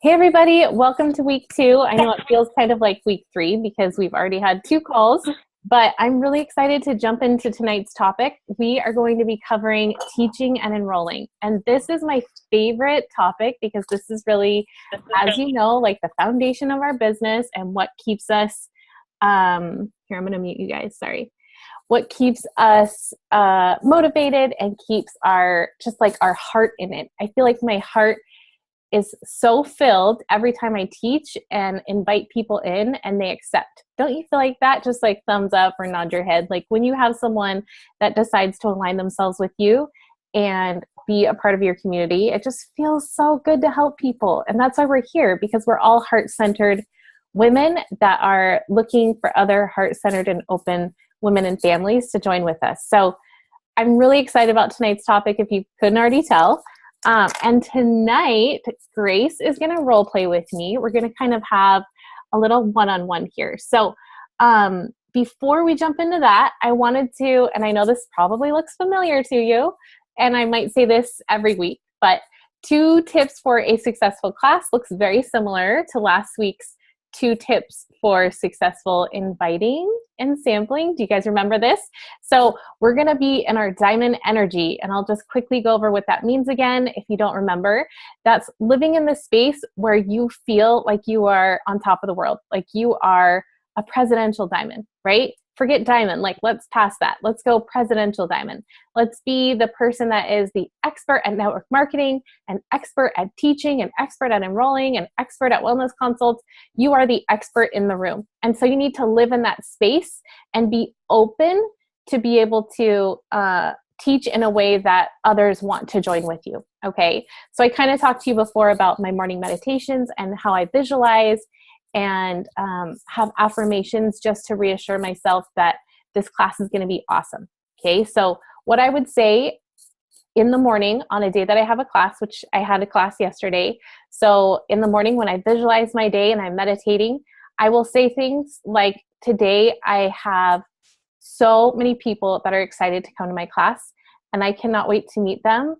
Hey everybody, welcome to week 2. I know it feels kind of like week 3 because we've already had 2 calls, but I'm really excited to jump into tonight's topic. We are going to be covering teaching and enrolling. And this is my favorite topic because this is really, as you know, like the foundation of our business and what keeps us, here, I'm going to mute you guys, sorry. What keeps us motivated and keeps just like our heart in it. I feel like my heart is so filled every time I teach and invite people in and they accept. Don't you feel like that? Just like thumbs up or nod your head. Like when you have someone that decides to align themselves with you and be a part of your community, it just feels so good to help people. And that's why we're here, because we're all heart-centered women that are looking for other heart-centered and open women and families to join with us. So I'm really excited about tonight's topic, if you couldn't already tell. And tonight, Grace is going to role play with me. We're going to kind of have a little one-on-one here. So before we jump into that, I wanted to, and I know this probably looks familiar to you, and I might say this every week, but 2 tips for a successful class looks very similar to last week's 2 tips for successful inviting and sampling. Do you guys remember this? So we're going to be in our diamond energy, and I'll just quickly go over what that means again if you don't remember. That's living in the space where you feel like you are on top of the world, like you are a presidential diamond, right? Forget diamond, like let's pass that. Let's go presidential diamond. Let's be the person that is the expert at network marketing, an expert at teaching, an expert at enrolling, an expert at wellness consults. You are the expert in the room. And so you need to live in that space and be open to be able to teach in a way that others want to join with you, okay? So I kind of talked to you before about my morning meditations and how I visualize and have affirmations just to reassure myself that this class is going to be awesome. Okay, so what I would say in the morning on a day that I have a class, which I had a class yesterday, so in the morning when I visualize my day and I'm meditating, I will say things like, today I have so many people that are excited to come to my class and I cannot wait to meet them.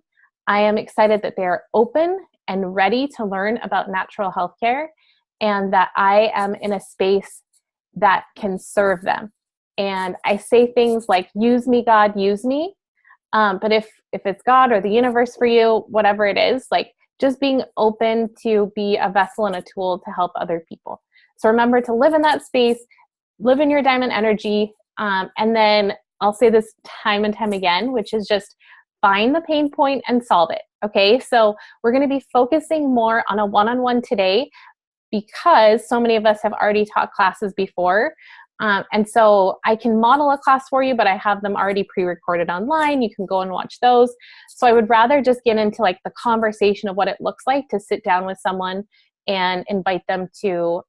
I am excited that they are open and ready to learn about natural health care, and that I am in a space that can serve them. And I say things like, use me, God, use me. But if it's God or the universe for you, whatever it is, like just being open to be a vessel and a tool to help other people. So remember to live in that space, live in your diamond energy. And then I'll say this time and time again, which is just find the pain point and solve it. Okay, so we're going to be focusing more on a one-on-one today, because so many of us have already taught classes before. And so I can model a class for you, but I have them already pre-recorded online. You can go and watch those. So I would rather just get into like the conversation of what it looks like to sit down with someone and invite them to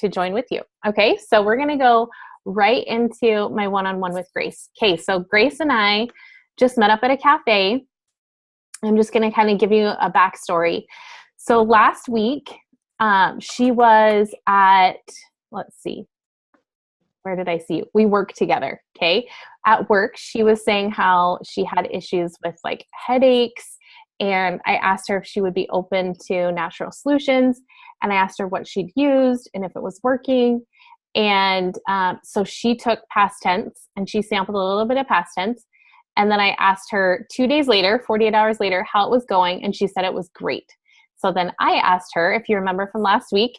join with you. Okay, so we're gonna go right into my one-on-one with Grace. Okay, so Grace and I just met up at a cafe. I'm just gonna kind of give you a backstory. So last week, she was at, let's see, where did I see you? We work together, okay? At work, she was saying how she had issues with like headaches, and I asked her if she would be open to natural solutions, and I asked her what she'd used and if it was working. And so she took past tense and she sampled a little bit of past tense. And then I asked her 2 days later, 48 hours later, how it was going, and she said it was great. So then I asked her, if you remember from last week,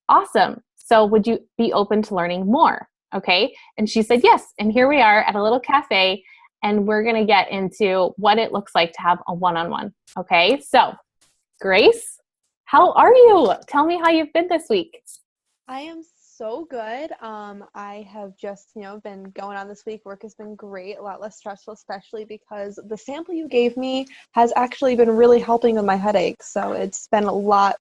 awesome. So would you be open to learning more? Okay. And she said yes. And here we are at a little cafe, and we're going to get into what it looks like to have a one-on-one. Okay. So Grace, how are you? Tell me how you've been this week. I am so good. I have just, been going on this week. Work has been great, a lot less stressful, especially because the sample you gave me has actually been really helping with my headaches. So it's been a lot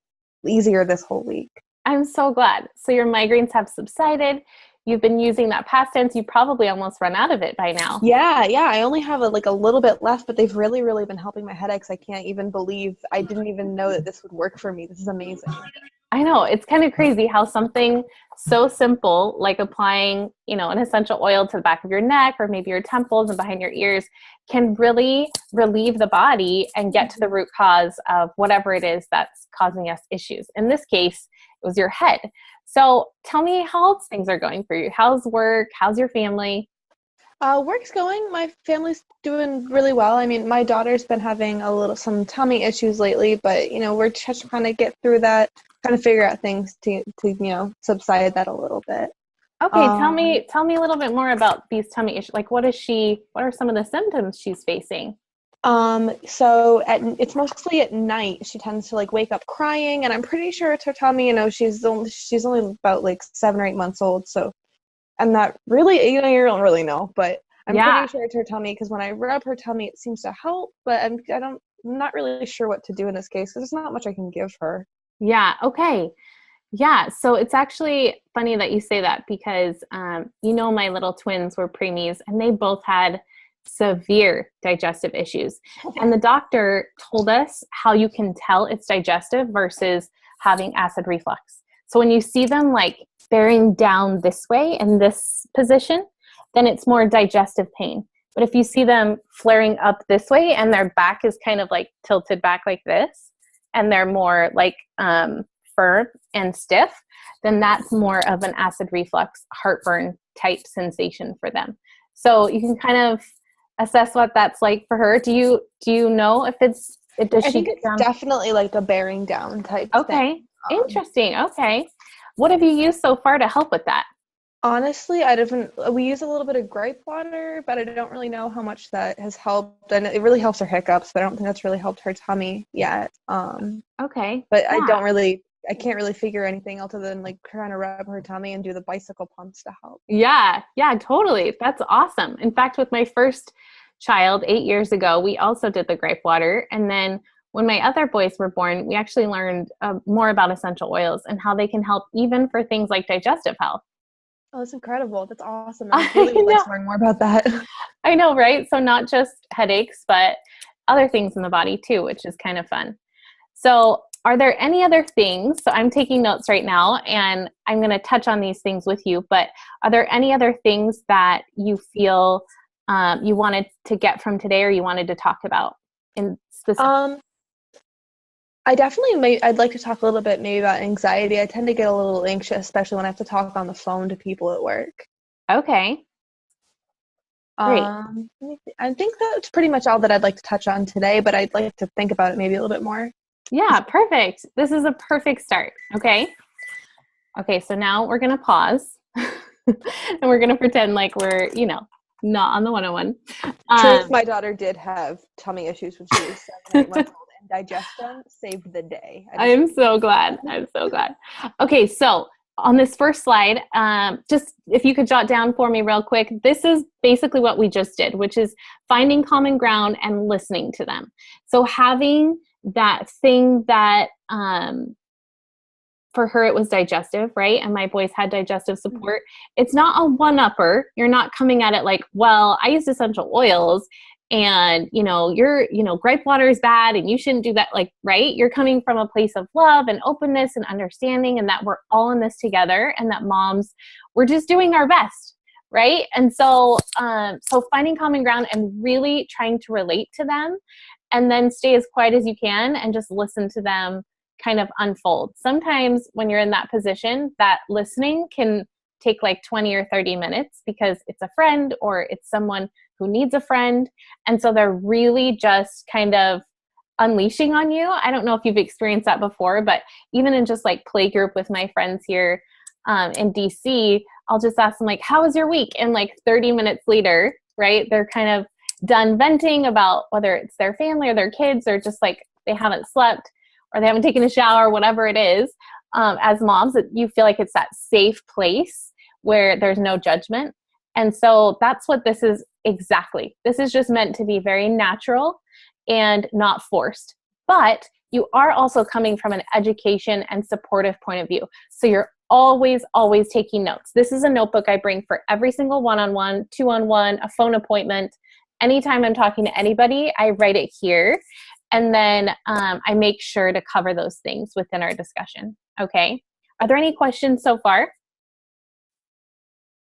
easier this whole week. I'm so glad. So your migraines have subsided. You've been using that past tense. You probably almost run out of it by now. Yeah. I only have a little bit left, but they've really, really been helping my headaches. I can't even believe I didn't even know that this would work for me. This is amazing. I know, it's kind of crazy how something so simple, like applying, an essential oil to the back of your neck or maybe your temples and behind your ears, can really relieve the body and get to the root cause of whatever it is that's causing us issues. In this case, it was your head. So tell me how else things are going for you. How's work? How's your family? Work's going. My family's doing really well. I mean, my daughter's been having some tummy issues lately, but we're just trying to get through that, trying to figure out things to subside that a little bit. Okay, tell me a little bit more about these tummy issues. Like, what are some of the symptoms she's facing? So it's mostly at night. She tends to like wake up crying, and I'm pretty sure it's her tummy. She's only about like 7 or 8 months old, so I'm not really, you don't really know, but I'm pretty sure it's her tummy because when I rub her tummy, it seems to help, but I'm not really sure what to do in this case because there's not much I can give her. Yeah. Okay. Yeah. So it's actually funny that you say that because, my little twins were preemies and they both had severe digestive issues. And the doctor told us how you can tell it's digestive versus having acid reflux. So when you see them like bearing down this way in this position, then it's more digestive pain. But if you see them flaring up this way and their back is kind of like tilted back like this, and they're more like firm and stiff, then that's more of an acid reflux, heartburn type sensation for them. So you can kind of assess what that's like for her. Do you know if does I she think get it's down? definitely like a bearing down type thing. Okay, interesting. Okay, what have you used so far to help with that? Honestly, we use a little bit of gripe water, but I don't really know how much that has helped. And it really helps her hiccups, but I don't think that's really helped her tummy yet. Okay. But Yeah. I can't really figure anything other than like trying to rub her tummy and do the bicycle pumps to help. Yeah, totally. That's awesome. In fact, with my first child 8 years ago, we also did the grape water. And then when my other boys were born, we actually learned more about essential oils and how they can help even for things like digestive health. Oh, that's incredible. That's awesome. I I really would like know. to learn more about that. I know, right? So not just headaches, but other things in the body too, which is kind of fun. So are there any other things? So I'm taking notes right now and I'm going to touch on these things with you, but are there any other things that you feel you wanted to get from today or you wanted to talk about in specific? I'd like to talk a little bit maybe about anxiety. I tend to get a little anxious, especially when I have to talk on the phone to people at work. Okay, great. I think that's pretty much all that I'd like to touch on today, but I'd like to think about it maybe a little bit more. Yeah, perfect. This is a perfect start. Okay. Okay, so now we're going to pause and we're going to pretend like we're, not on the 101. Truth, my daughter did have tummy issues when she was 7 or 8 months old, and digestion saved the day. I am so glad. I'm so glad. Okay, so on this first slide, just if you could jot down for me real quick, this is basically what we just did, which is finding common ground and listening to them. So having that thing that for her it was digestive, right? And my boys had digestive support. It's not a one-upper. You're not coming at it like, well, I use essential oils and grape water is bad and you shouldn't do that, like, right? You're coming from a place of love and openness and understanding, and that we're all in this together, and that moms, we're just doing our best, right? And so finding common ground and really trying to relate to them, and then stay as quiet as you can and just listen to them kind of unfold. Sometimes when you're in that position, that listening can take like 20 or 30 minutes because it's a friend or it's someone who needs a friend. And so they're really just kind of unleashing on you. I don't know if you've experienced that before, but even in just like play group with my friends here in DC, I'll just ask them like, how was your week? And like 30 minutes later, right, they're kind of done venting about whether it's their family or their kids or just like they haven't slept or they haven't taken a shower, whatever it is. As moms, you feel like it's that safe place where there's no judgment. And so that's what this is exactly. This is just meant to be very natural and not forced. But you are also coming from an education and supportive point of view. So you're always, always taking notes. This is a notebook I bring for every single one-on-one, two-on-one, a phone appointment. Anytime I'm talking to anybody, I write it here. And then I make sure to cover those things within our discussion. Okay. Are there any questions so far?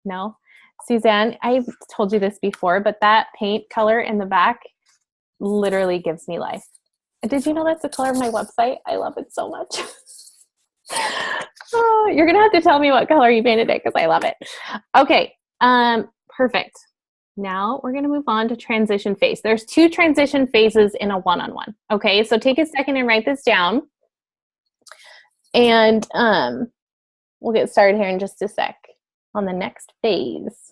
No? Suzanne, I've told you this before, but that paint color in the back literally gives me life. Did you know that's the color of my website? I love it so much. Oh, you're gonna have to tell me what color you painted it because I love it. Okay, perfect. Now we're gonna move on to transition phase. There's 2 transition phases in a one-on-one. Okay, so take a second and write this down. And we'll get started here in just a sec on the next phase.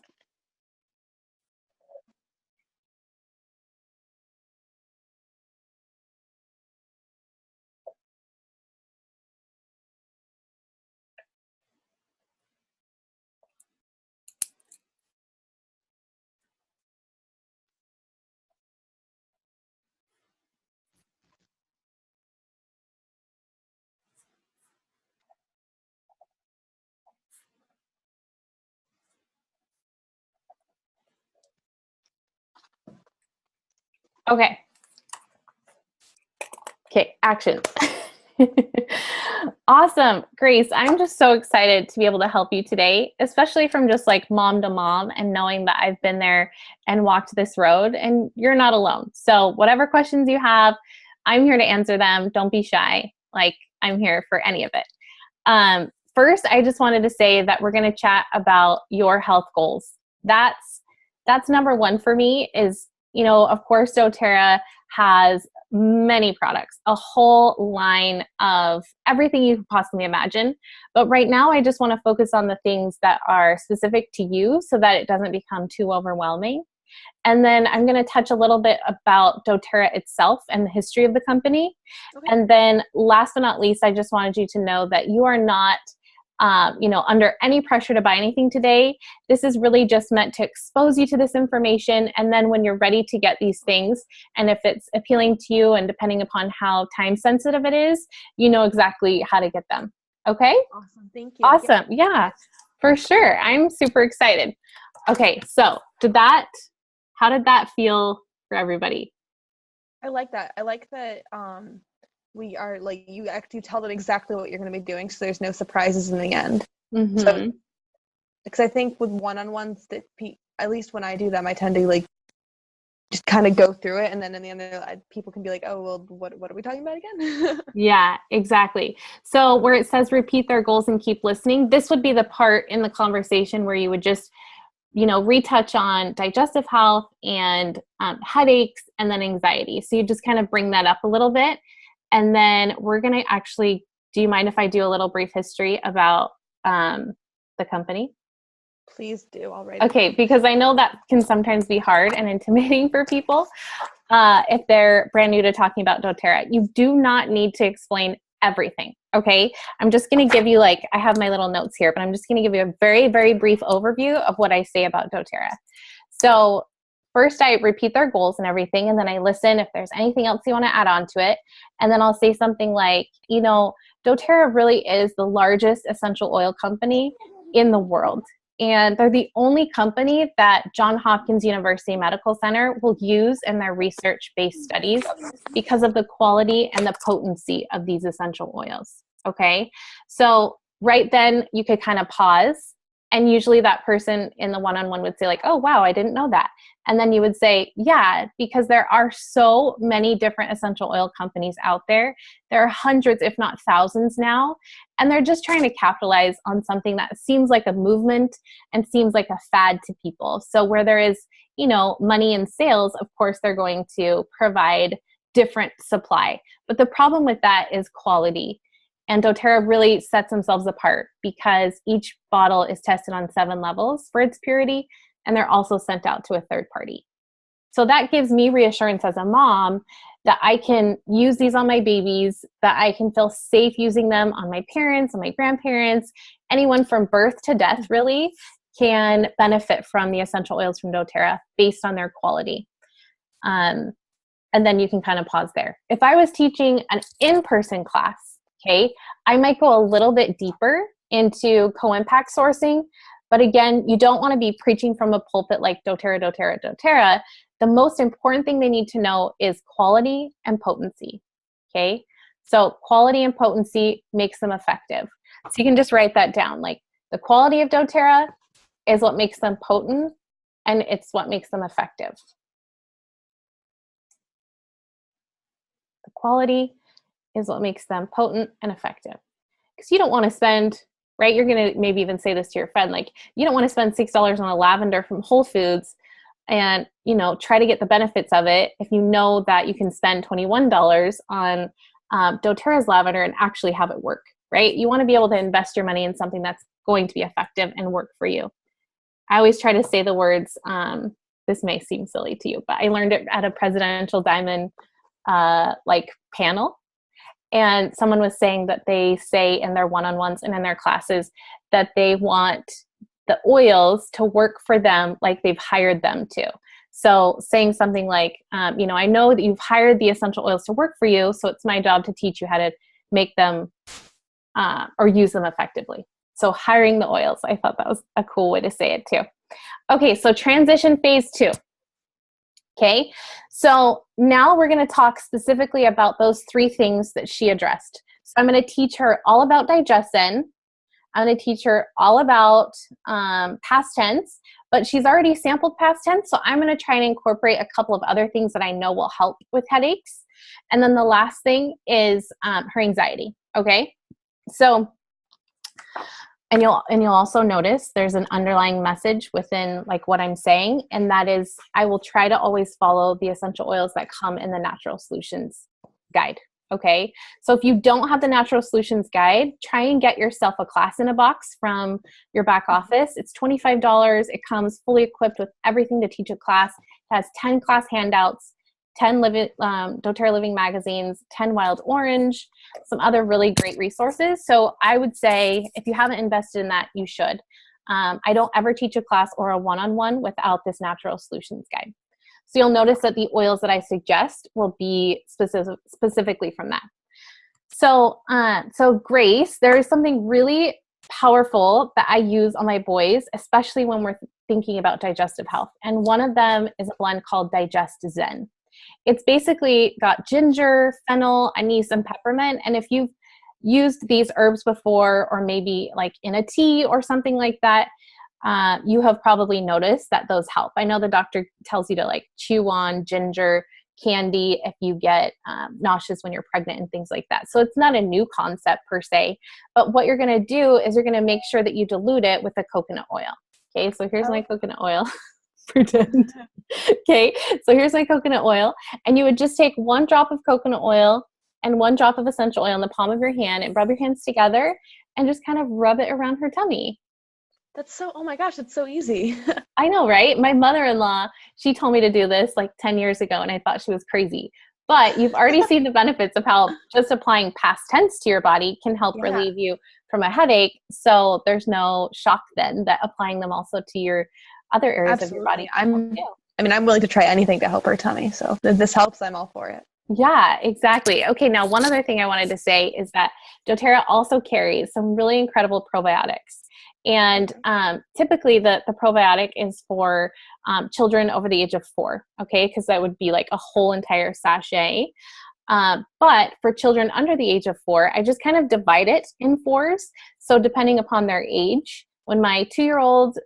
Okay. Okay, action. Awesome. Grace, I'm just so excited to be able to help you today, especially from just like mom to mom and knowing that I've been there and walked this road and you're not alone. So whatever questions you have, I'm here to answer them. Don't be shy. Like I'm here for any of it. First, I just wanted to say that we're going to chat about your health goals. That's number one for me is, of course, doTERRA has many products, a whole line of everything you could possibly imagine. But right now, I just want to focus on the things that are specific to you so that it doesn't become too overwhelming. And then I'm going to touch a little bit about doTERRA itself and the history of the company. Okay. And then last but not least, I just wanted you to know that you are not under any pressure to buy anything today. This is really just meant to expose you to this information. And then when you're ready to get these things, and if it's appealing to you and depending upon how time sensitive it is, you know exactly how to get them. Okay? Awesome. Thank you. Awesome. Yeah, for sure. I'm super excited. Okay. So how did that feel for everybody? I like that. I like that we are like, you tell them exactly what you're going to be doing, so there's no surprises in the end. Mm-hmm. So, because I think with one-on-ones that at least when I do them, I tend to like just kind of go through it, and then in the end, people can be like, "Oh, well, what are we talking about again?" Yeah, exactly. So where it says repeat their goals and keep listening, this would be the part in the conversation where you would just retouch on digestive health and headaches and then anxiety. So you just kind of bring that up a little bit. And then we're going to actually, do you mind if I do a little brief history about the company? Please do. I'll write it. Okay, because I know that can sometimes be hard and intimidating for people if they're brand new to talking about doTERRA. You do not need to explain everything, okay? I'm just going to give you I have my little notes here, but I'm just going to give you a very, very brief overview of what I say about doTERRA. So first, I repeat their goals and everything, and then I listen if there's anything else you want to add on to it. And then I'll say something like, doTERRA really is the largest essential oil company in the world. And they're the only company that Johns Hopkins University Medical Center will use in their research-based studies because of the quality and the potency of these essential oils, okay? So right then, you could kind of pause. And usually that person in the one-on-one would say oh, wow, I didn't know that. And then you would say, yeah, because there are so many different essential oil companies out there. There are hundreds, if not thousands now. And they're just trying to capitalize on something that seems like a movement and seems like a fad to people. So where there is, money in sales, of course, they're going to provide different supply. But the problem with that is quality. And doTERRA really sets themselves apart because each bottle is tested on 7 levels for its purity, and they're also sent out to a third party. So that gives me reassurance as a mom that I can use these on my babies, that I can feel safe using them on my parents, on my grandparents, anyone from birth to death really can benefit from the essential oils from doTERRA based on their quality. And then you can kind of pause there. If I was teaching an in-person class, okay, I might go a little bit deeper into co-impact sourcing. But again, you don't want to be preaching from a pulpit like doTERRA, doTERRA, doTERRA. The most important thing they need to know is quality and potency, okay? So quality and potency makes them effective. So you can just write that down, the quality of doTERRA is what makes them potent, and it's what makes them effective. The quality is what makes them potent and effective. Because you don't want to spend, right? You're going to maybe even say this to your friend, like, you don't want to spend $6 on a lavender from Whole Foods and, try to get the benefits of it if you know that you can spend $21 on doTERRA's lavender and actually have it work, right? You want to be able to invest your money in something that's going to be effective and work for you. I always try to say the words, this may seem silly to you, but I learned it at a Presidential Diamond panel. And someone was saying that they say in their one-on-ones and in their classes that they want the oils to work for them like they've hired them to. So saying something like, I know that you've hired the essential oils to work for you, so it's my job to teach you how to make them or use them effectively. So hiring the oils, I thought that was a cool way to say it too. Okay, so transition phase 2. Okay, so now we're going to talk specifically about those 3 things that she addressed. So I'm going to teach her all about digestion. I'm going to teach her all about past tense, but she's already sampled past tense, so I'm going to try and incorporate a couple of other things that I know will help with headaches. And then the last thing is her anxiety, okay? So, and you'll also notice there's an underlying message within what I'm saying, and that is I will try to always follow the essential oils that come in the Natural Solutions guide. Okay, so if you don't have the Natural Solutions guide, try and get yourself a class in a box from your back office. It's $25. It comes fully equipped with everything to teach a class. It has 10 class handouts, 10 doTERRA Living magazines, 10 Wild Orange, some other really great resources. So I would say if you haven't invested in that, you should. I don't ever teach a class or a one-on-one without this Natural Solutions guide. So you'll notice that the oils that I suggest will be specifically from that. So, Grace, there is something really powerful that I use on my boys, especially when we're thinking about digestive health. And one of them is a blend called Digest Zen. It's basically got ginger, fennel, anise, and peppermint. And if you've used these herbs before, or maybe in a tea or something like that, you have probably noticed that those help. I know the doctor tells you to chew on ginger candy if you get nauseous when you're pregnant and things like that. So it's not a new concept per se, but what you're going to do is you're going to make sure that you dilute it with a coconut oil. Okay, so here's my coconut oil. Pretend. Okay, so here's my coconut oil, and you would just take 1 drop of coconut oil and 1 drop of essential oil in the palm of your hand and rub your hands together and just kind of rub it around her tummy. Oh my gosh, that's so easy. I know, right? My mother-in-law, she told me to do this 10 years ago, and I thought she was crazy. But you've already seen the benefits of how just applying past tense to your body can help relieve you from a headache. So there's no shock then that applying them also to your other areas of your body. I'm willing to try anything to help her tummy. So if this helps, I'm all for it. Yeah, exactly. Okay, now one other thing I wanted to say is that doTERRA also carries some really incredible probiotics. And typically the probiotic is for children over the age of 4, okay, because that would be a whole entire sachet. But for children under the age of 4, I just kind of divide it in 4s. So depending upon their age, when my 2-year-old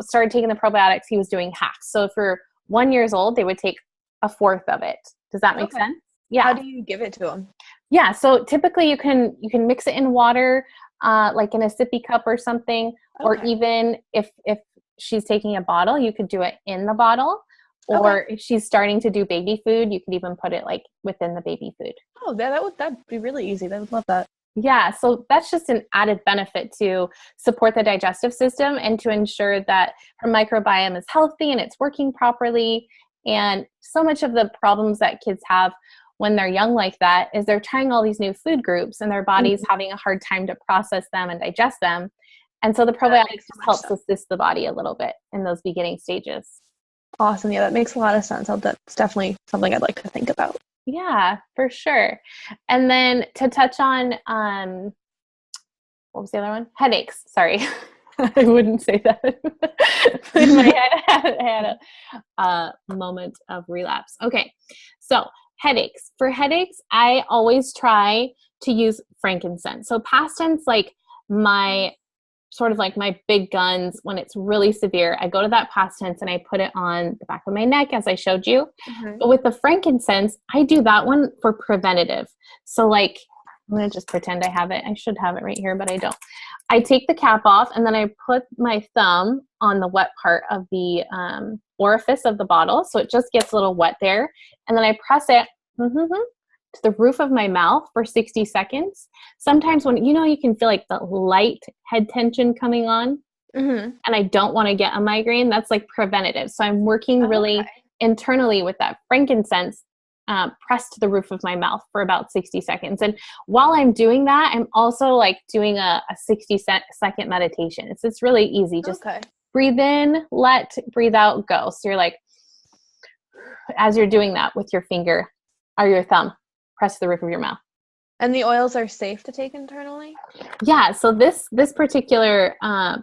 started taking the probiotics, he was doing half. So if you're 1 year old, they would take 1/4 of it. Does that make sense? Yeah. How do you give it to them? Yeah. So typically you can mix it in water, in a sippy cup or something, or even if she's taking a bottle, you could do it in the bottle. Or if she's starting to do baby food, you could even put it within the baby food. Oh, that'd be really easy. I would love that. Yeah, so that's just an added benefit to support the digestive system and to ensure that her microbiome is healthy and it's working properly. And so much of the problems that kids have when they're young like that is they're trying all these new food groups and their body's having a hard time to process them and digest them. And so the probiotics just helps assist the body a little bit in those beginning stages. Awesome. Yeah, that makes a lot of sense. That's definitely something I'd like to think about. Yeah, for sure. And then to touch on, what was the other one? Headaches. Sorry. I wouldn't say that. In my head, I had a moment of relapse. Okay. So headaches. For headaches, I always try to use frankincense. So past tense, my sort of like my big guns when it's really severe, I go to that past tense and I put it on the back of my neck as I showed you. But with the frankincense, I do that one for preventative. So like, I'm going to just pretend I have it. I should have it right here, but I don't. I take the cap off and then I put my thumb on the wet part of the orifice of the bottle. So it just gets a little wet there. And then I press it to the roof of my mouth for 60 seconds. Sometimes when, you can feel like the light head tension coming on and I don't want to get a migraine, that's like preventative. So I'm working really internally with that frankincense pressed to the roof of my mouth for about 60 seconds. And while I'm doing that, I'm also like doing a 60-second meditation. It's really easy. Just breathe in, breathe out, go. So you're like, as you're doing that with your finger or your thumb, press the roof of your mouth. And the oils are safe to take internally? Yeah. So this particular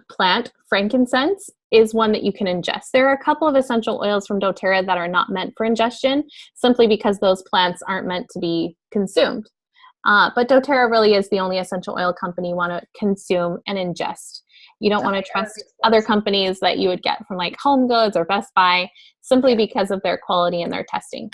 plant, frankincense, is one that you can ingest. There are a couple of essential oils from doTERRA that are not meant for ingestion, simply because those plants aren't meant to be consumed. But doTERRA really is the only essential oil company you want to consume and ingest. You don't want to trust other companies that you would get from like Home Goods or Best Buy, simply because of their quality and their testing.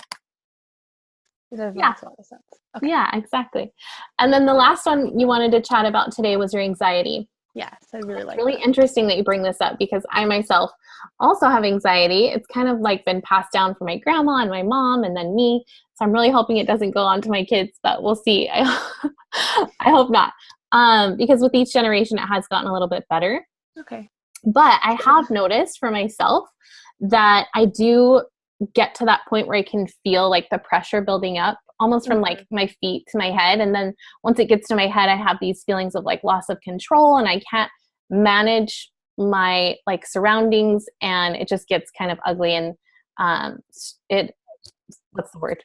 That makes a lot of sense. Okay. Yeah, exactly. And then the last one you wanted to chat about today was your anxiety. Yes, I really like Really interesting that you bring this up, because I myself also have anxiety. It's kind of like been passed down from my grandma and my mom and then me. So I'm really hoping it doesn't go on to my kids, but we'll see. I hope not. Because with each generation, it has gotten a little bit better. Okay. But I have noticed for myself that I do get to that point where I can feel like the pressure building up almost from like my feet to my head. And then once it gets to my head, I have these feelings of like loss of control and I can't manage my like surroundings, and it just gets kind of ugly. And what's the word?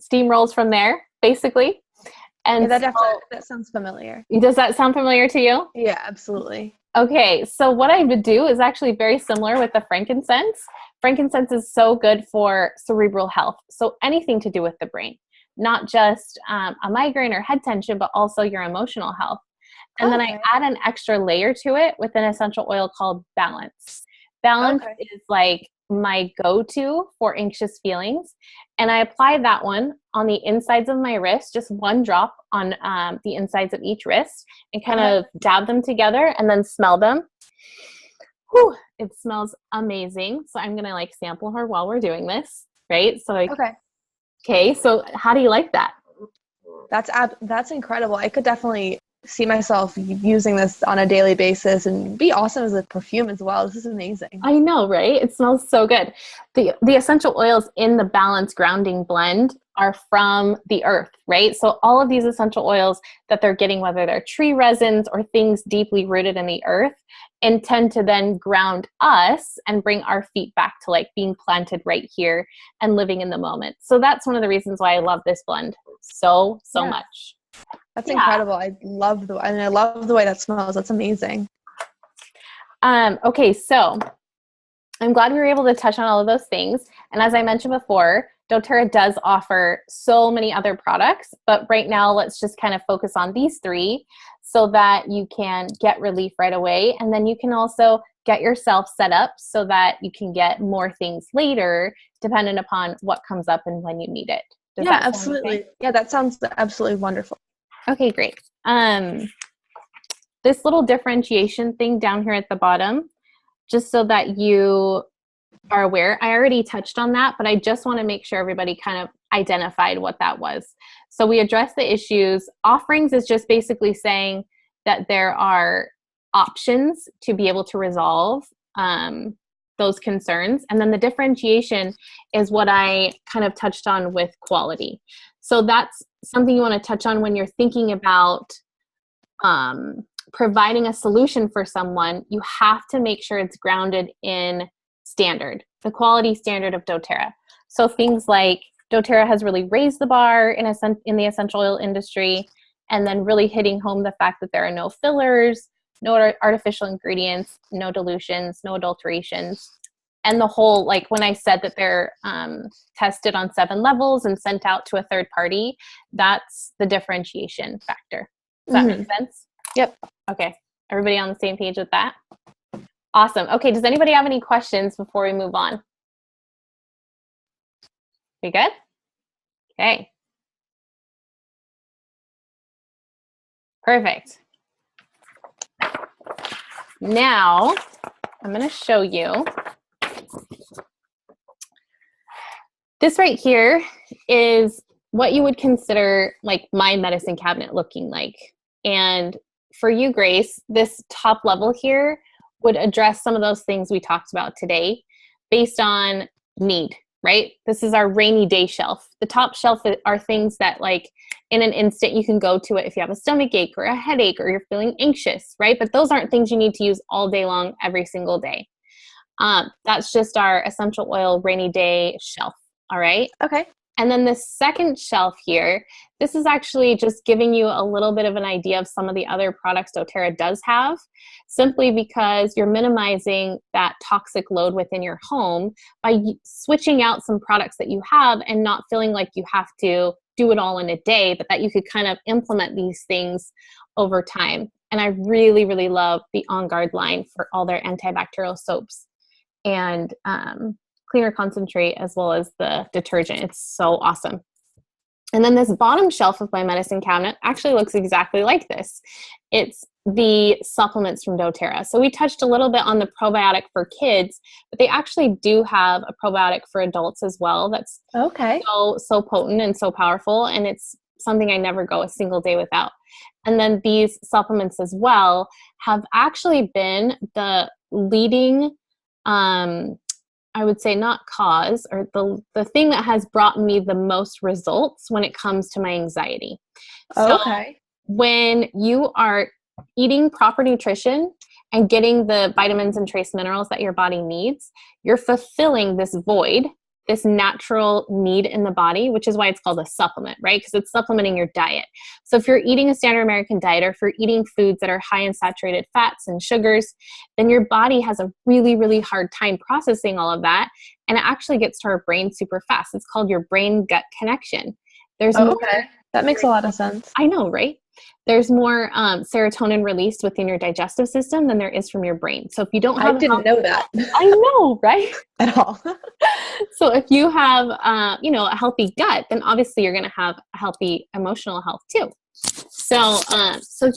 Steamrolls from there, basically. And that sounds familiar. Does that sound familiar to you? Yeah, absolutely. Okay, so what I would do is actually very similar with the frankincense. Frankincense is so good for cerebral health. So anything to do with the brain, not just a migraine or head tension, but also your emotional health. And then I add an extra layer to it with an essential oil called Balance. Balance is like my go-to for anxious feelings. And I apply that one on the insides of my wrist, just one drop on the insides of each wrist, and kind of dab them together and then smell them. Whew, it smells amazing. So I'm going to like sample her while we're doing this, right? So like, okay. So how do you like that? That's incredible. I could definitely see myself using this on a daily basis, and be awesome as a perfume as well. This is amazing. I know, right? It smells so good. The essential oils in the Balance Grounding Blend are from the earth, right? So all of these essential oils that they're getting, whether they're tree resins or things deeply rooted in the earth, intend to then ground us and bring our feet back to like being planted right here and living in the moment. So that's one of the reasons why I love this blend so much. That's incredible. I love the way that smells. That's amazing. Okay, so I'm glad we were able to touch on all of those things. And as I mentioned before, doTERRA does offer so many other products, but right now let's just kind of focus on these three so that you can get relief right away. And then you can also get yourself set up so that you can get more things later, dependent upon what comes up and when you need it. Does that sound absolutely. okay? Yeah, that sounds absolutely wonderful. Okay, great. This little differentiation thing down here at the bottom, just so that you are aware, I already touched on that, but I just want to make sure everybody kind of identified what that was. So we addressed the issues. Offerings is just basically saying that there are options to be able to resolve those concerns. And then the differentiation is what I kind of touched on with quality. So that's something you want to touch on when you're thinking about providing a solution for someone. You have to make sure it's grounded in standard, the quality standard of doTERRA. So things like doTERRA has really raised the bar in the essential oil industry, and then really hitting home the fact that there are no fillers, no artificial ingredients, no dilutions, no adulterations. And the whole, like when I said that they're tested on 7 levels and sent out to a third party, that's the differentiation factor. Does that make sense? Yep. Okay. Everybody on the same page with that? Awesome. Okay, does anybody have any questions before we move on? We good? Okay. Perfect. Now, I'm going to show you. This right here is what you would consider like my medicine cabinet looking like. And for you, Grace, this top level here would address some of those things we talked about today based on need, right? This is our rainy day shelf. The top shelf are things that like in an instant you can go to it if you have a stomach ache or a headache or you're feeling anxious, right? But those aren't things you need to use all day long, every single day. That's just our essential oil rainy day shelf. All right. Okay. And then the second shelf here, this is actually just giving you a little bit of an idea of some of the other products doTERRA does have, simply because you're minimizing that toxic load within your home by switching out some products that you have and not feeling like you have to do it all in a day, but that you could kind of implement these things over time. And I really, really love the On Guard line for all their antibacterial soaps and cleaner concentrate as well as the detergent. It's so awesome. And then this bottom shelf of my medicine cabinet actually looks exactly like this. It's the supplements from doTERRA. So we touched a little bit on the probiotic for kids, but they actually do have a probiotic for adults as well. That's okay. So potent and so powerful. And it's something I never go a single day without. And then these supplements as well have actually been the leading, I would say not cause, or the thing that has brought me the most results when it comes to my anxiety. So Okay. when you are eating proper nutrition and getting the vitamins and trace minerals that your body needs, you're fulfilling this void, this natural need in the body, which is why it's called a supplement, right? Because it's supplementing your diet. So if you're eating a standard American diet, or if you're eating foods that are high in saturated fats and sugars, then your body has a really, really hard time processing all of that. And it actually gets to our brain super fast. It's called your brain-gut connection. There's more, Okay. That makes a lot of sense. I know, right? There's more serotonin released within your digestive system than there is from your brain. So if you don't have, I didn't know that. I know, right? At all. So if you have, a healthy gut, then obviously you're going to have a healthy emotional health too. So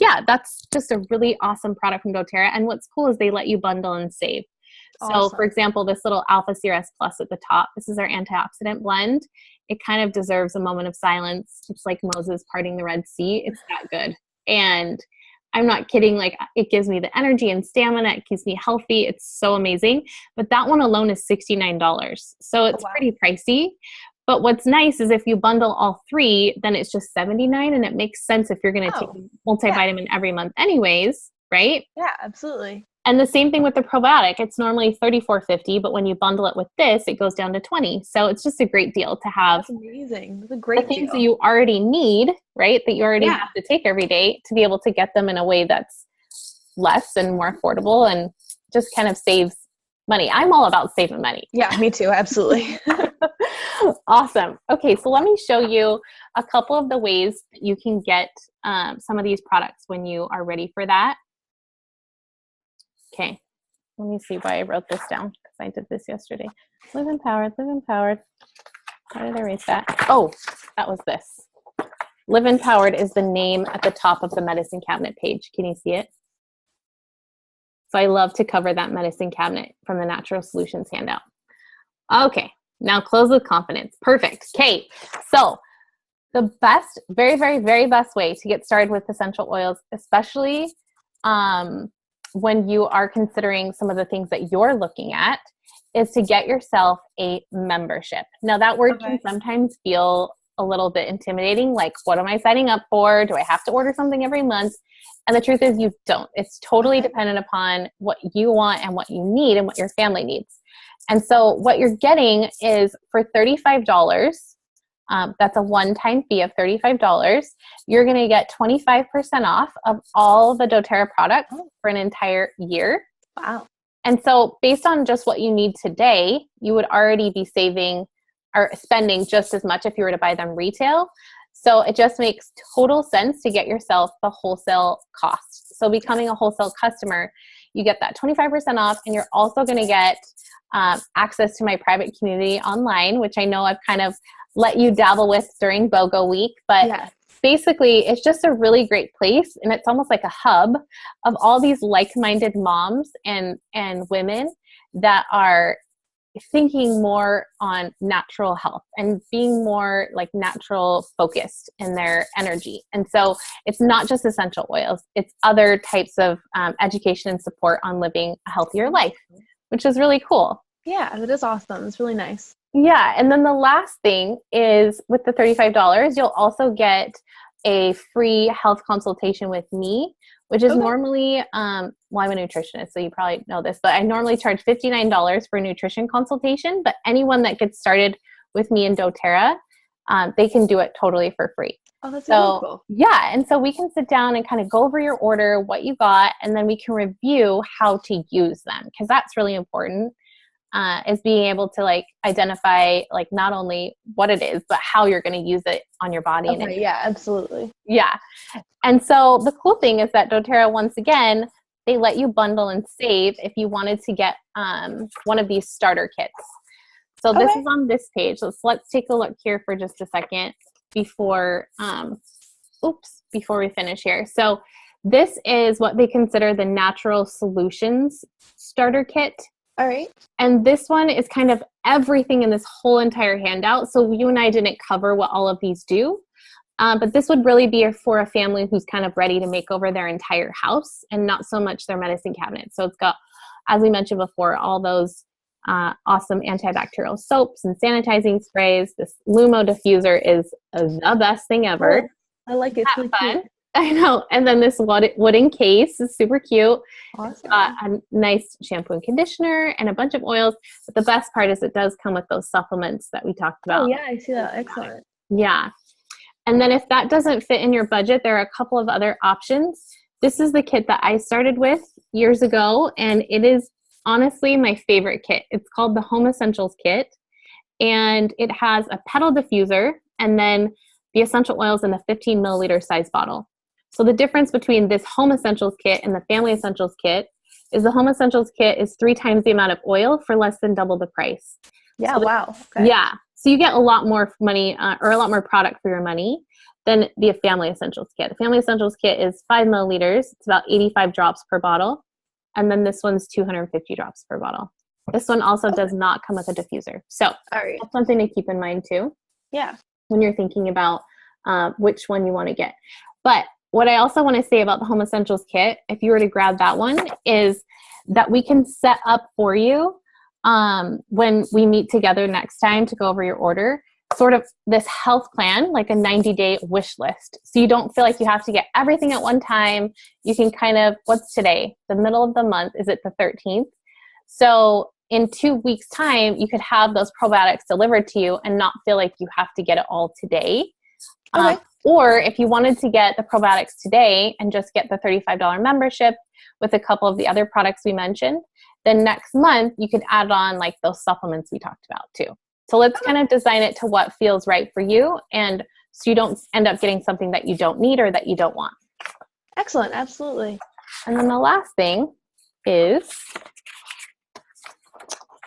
yeah, that's just a really awesome product from doTERRA. And what's cool is they let you bundle and save. Awesome. So for example, this little Alpha CRS Plus at the top, this is our antioxidant blend. It kind of deserves a moment of silence. It's like Moses parting the Red Sea. It's that good. And I'm not kidding. Like, it gives me the energy and stamina. It keeps me healthy. It's so amazing. But that one alone is $69. So it's pretty pricey. But what's nice is if you bundle all three, then it's just $79, and it makes sense if you're going to take a multivitamin every month anyways, right? Yeah, absolutely. And the same thing with the probiotic. It's normally $34.50, but when you bundle it with this, it goes down to $20. So it's just a great deal to have. That's amazing. That's a great the things deal. that you already need, right? That you already have to take every day, to be able to get them in a way that's less and more affordable and just kind of saves money. I'm all about saving money. Yeah, me too. Absolutely. Awesome. Okay, so let me show you a couple of the ways that you can get some of these products when you are ready for that. Okay, let me see why I wrote this down, because I did this yesterday. Live Empowered, Live Empowered. How did I write that? Oh, that was this. Live Empowered is the name at the top of the medicine cabinet page. Can you see it? So I love to cover that medicine cabinet from the Natural Solutions handout. Okay, now close with confidence. Perfect. Okay, so the best, very, very, very best way to get started with essential oils, especially when you are considering some of the things that you're looking at, is to get yourself a membership. Now that word can sometimes feel a little bit intimidating, like, what am I signing up for? Do I have to order something every month? And the truth is, you don't. It's totally dependent upon what you want and what you need and what your family needs. And so what you're getting is, for $35, that's a one-time fee of $35. You're going to get 25% off of all the doTERRA products for an entire year. Wow. And so based on just what you need today, you would already be saving or spending just as much if you were to buy them retail. So it just makes total sense to get yourself the wholesale cost. So becoming a wholesale customer, you get that 25% off, and you're also going to get access to my private community online, which I know I've kind of let you dabble with during BOGO week, but Yes. basically it's just a really great place, and it's almost like a hub of all these like-minded moms and women that are thinking more on natural health and being more like natural focused in their energy. And so it's not just essential oils, it's other types of education and support on living a healthier life, which is really cool. Yeah, that is awesome. It's really nice. Yeah. And then the last thing is with the $35, you'll also get a free health consultation with me, which is normally, well, I'm a nutritionist, so you probably know this, but I normally charge $59 for a nutrition consultation, but anyone that gets started with me in doTERRA, they can do it totally for free. Oh, that's really cool. Yeah. And so we can sit down and kind of go over your order, what you got, and then we can review how to use them, because that's really important. Is being able to like identify like not only what it is, but how you're going to use it on your body. Okay, yeah, absolutely. Yeah. And so the cool thing is that doTERRA, once again, they let you bundle and save if you wanted to get one of these starter kits. So this is on this page. Let's take a look here for just a second before we finish here. So this is what they consider the Natural Solutions starter kit. All right. And this one is kind of everything in this whole entire handout. So you and I didn't cover what all of these do, but this would really be for a family who's kind of ready to make over their entire house and not so much their medicine cabinet. So it's got, as we mentioned before, all those awesome antibacterial soaps and sanitizing sprays. This Lumo diffuser is the best thing ever. Oh, I like it. It's really fun. cute. I know. And then this wooden case is super cute. Awesome. It's got a nice shampoo and conditioner and a bunch of oils. But the best part is it does come with those supplements that we talked about. Oh, yeah, I see that. Excellent. Yeah. And then if that doesn't fit in your budget, there are a couple of other options. This is the kit that I started with years ago, and it is honestly my favorite kit. It's called the Home Essentials Kit, and it has a petal diffuser and then the essential oils in the 15 milliliter size bottle. So the difference between this Home Essentials Kit and the Family Essentials Kit is the Home Essentials Kit is 3 times the amount of oil for less than double the price. Yeah, so wow. Okay. Yeah. So you get a lot more money or a lot more product for your money than the Family Essentials Kit. The Family Essentials Kit is 5 milliliters. It's about 85 drops per bottle. And then this one's 250 drops per bottle. This one also does not come with a diffuser. So that's something to keep in mind too. Yeah. When you're thinking about which one you want to get. But what I also want to say about the Home Essentials Kit, if you were to grab that one, is that we can set up for you when we meet together next time to go over your order, sort of this health plan, like a 90-day wish list. So you don't feel like you have to get everything at one time. You can kind of, what's today? The middle of the month, is it the 13th? So in 2 weeks' time, you could have those probiotics delivered to you and not feel like you have to get it all today. Okay. Or if you wanted to get the probiotics today and just get the $35 membership with a couple of the other products we mentioned, then next month you could add on like those supplements we talked about too. So let's kind of design it to what feels right for you, and so you don't end up getting something that you don't need or that you don't want. Excellent. Absolutely. And then the last thing is,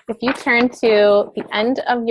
if you turn to the end of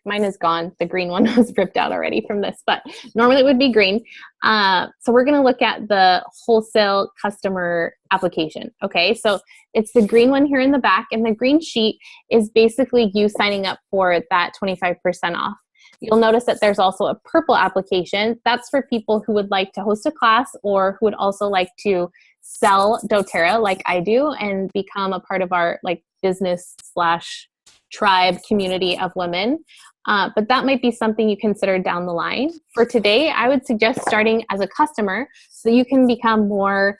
mine is gone. The green one was ripped out already from this, but normally it would be green. So we're going to look at the wholesale customer application. Okay. So it's the green one here in the back, and the green sheet is basically you signing up for that 25% off. You'll notice that there's also a purple application. That's for people who would like to host a class or who would also like to sell doTERRA like I do and become a part of our like business / tribe community of women. But that might be something you consider down the line. For today, I would suggest starting as a customer so you can become more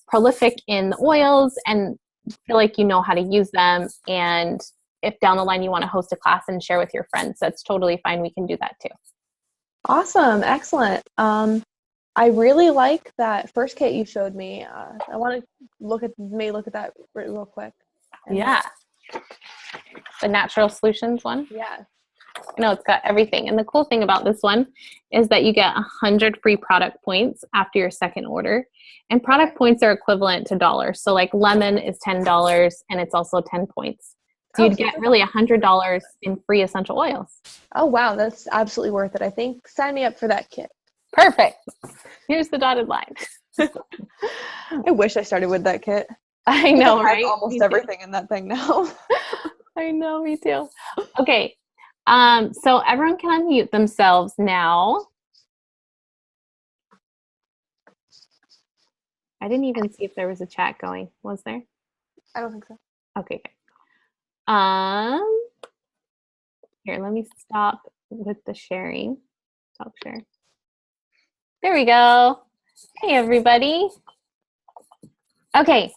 prolific in the oils and feel like you know how to use them. And if down the line you want to host a class and share with your friends, that's totally fine. We can do that too. Awesome. Excellent. I really like that first kit you showed me. I want to look at that real quick. Yeah. The Natural Solutions one? Yeah. I know it's got everything. And the cool thing about this one is that you get 100 free product points after your second order. And product points are equivalent to dollars. So like lemon is $10 and it's also 10 points. So you'd get really $100 in free essential oils. Oh, wow. That's absolutely worth it. I think sign me up for that kit. Perfect. Here's the dotted line. I wish I started with that kit. I know, I right? have almost everything in that thing now. I know, me too. Okay. So everyone can unmute themselves now. I didn't even see if there was a chat going. Was there? I don't think so. Okay, good. Here, let me stop with the sharing. Stop share. There we go. Hey, everybody. Okay,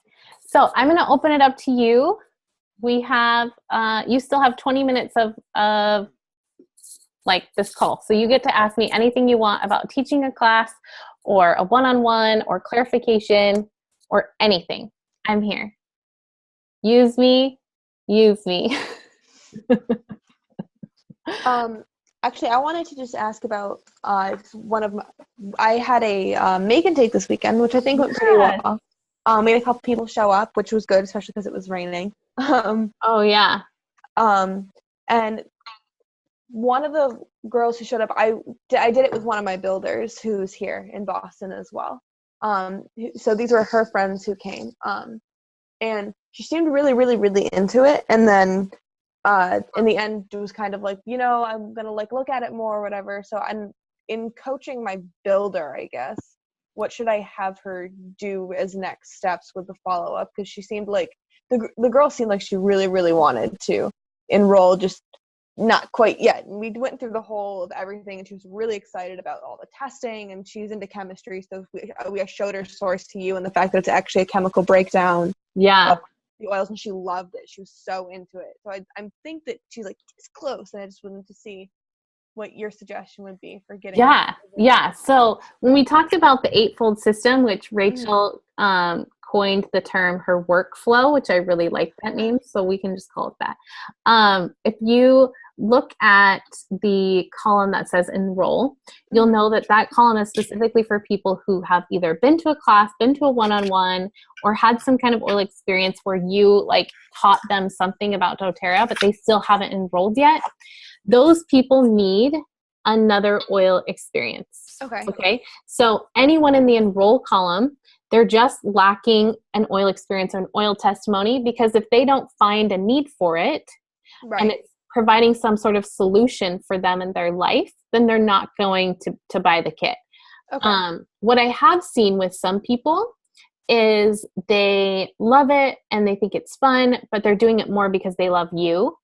so I'm going to open it up to you. We have, you still have 20 minutes of like this call. So you get to ask me anything you want about teaching a class or a one-on-one or clarification or anything. I'm here. Use me. Actually, I wanted to just ask about I had a make and take this weekend, which I think went pretty well. We had a couple people show up, which was good, especially because it was raining. Oh yeah. And one of the girls who showed up, I did it with one of my builders who's here in Boston as well. So these were her friends who came. And she seemed really, really, really into it. And then in the end, it was kind of like, I'm going to like look at it more or whatever. So I'm in coaching my builder, I guess. What should I have her do as next steps with the follow-up? Because she seemed like, the girl seemed like she really, really wanted to enroll, just not quite yet. And we went through the whole of everything, and she was really excited about all the testing, and she's into chemistry. So we showed her Source to You and the fact that it's actually a chemical breakdown. Yeah. Of the oils, and she loved it. She was so into it. So I think that she's like, it's close, and I just wanted to see what your suggestion would be for getting. Yeah. So when we talked about the eightfold system, which Rachel coined the term her workflow, which I really like that name, so we can just call it that. If you look at the column that says enroll, you'll know that that column is specifically for people who have either been to a class, been to a one-on-one, or had some kind of oil experience where you like taught them something about doTERRA, but they still haven't enrolled yet. Those people need another oil experience. Okay. So anyone in the enroll column, they're just lacking an oil experience or an oil testimony, because if they don't find a need for it, and it's providing some sort of solution for them in their life, then they're not going to buy the kit. What I have seen with some people is they love it and they think it's fun, but they're doing it more because they love you.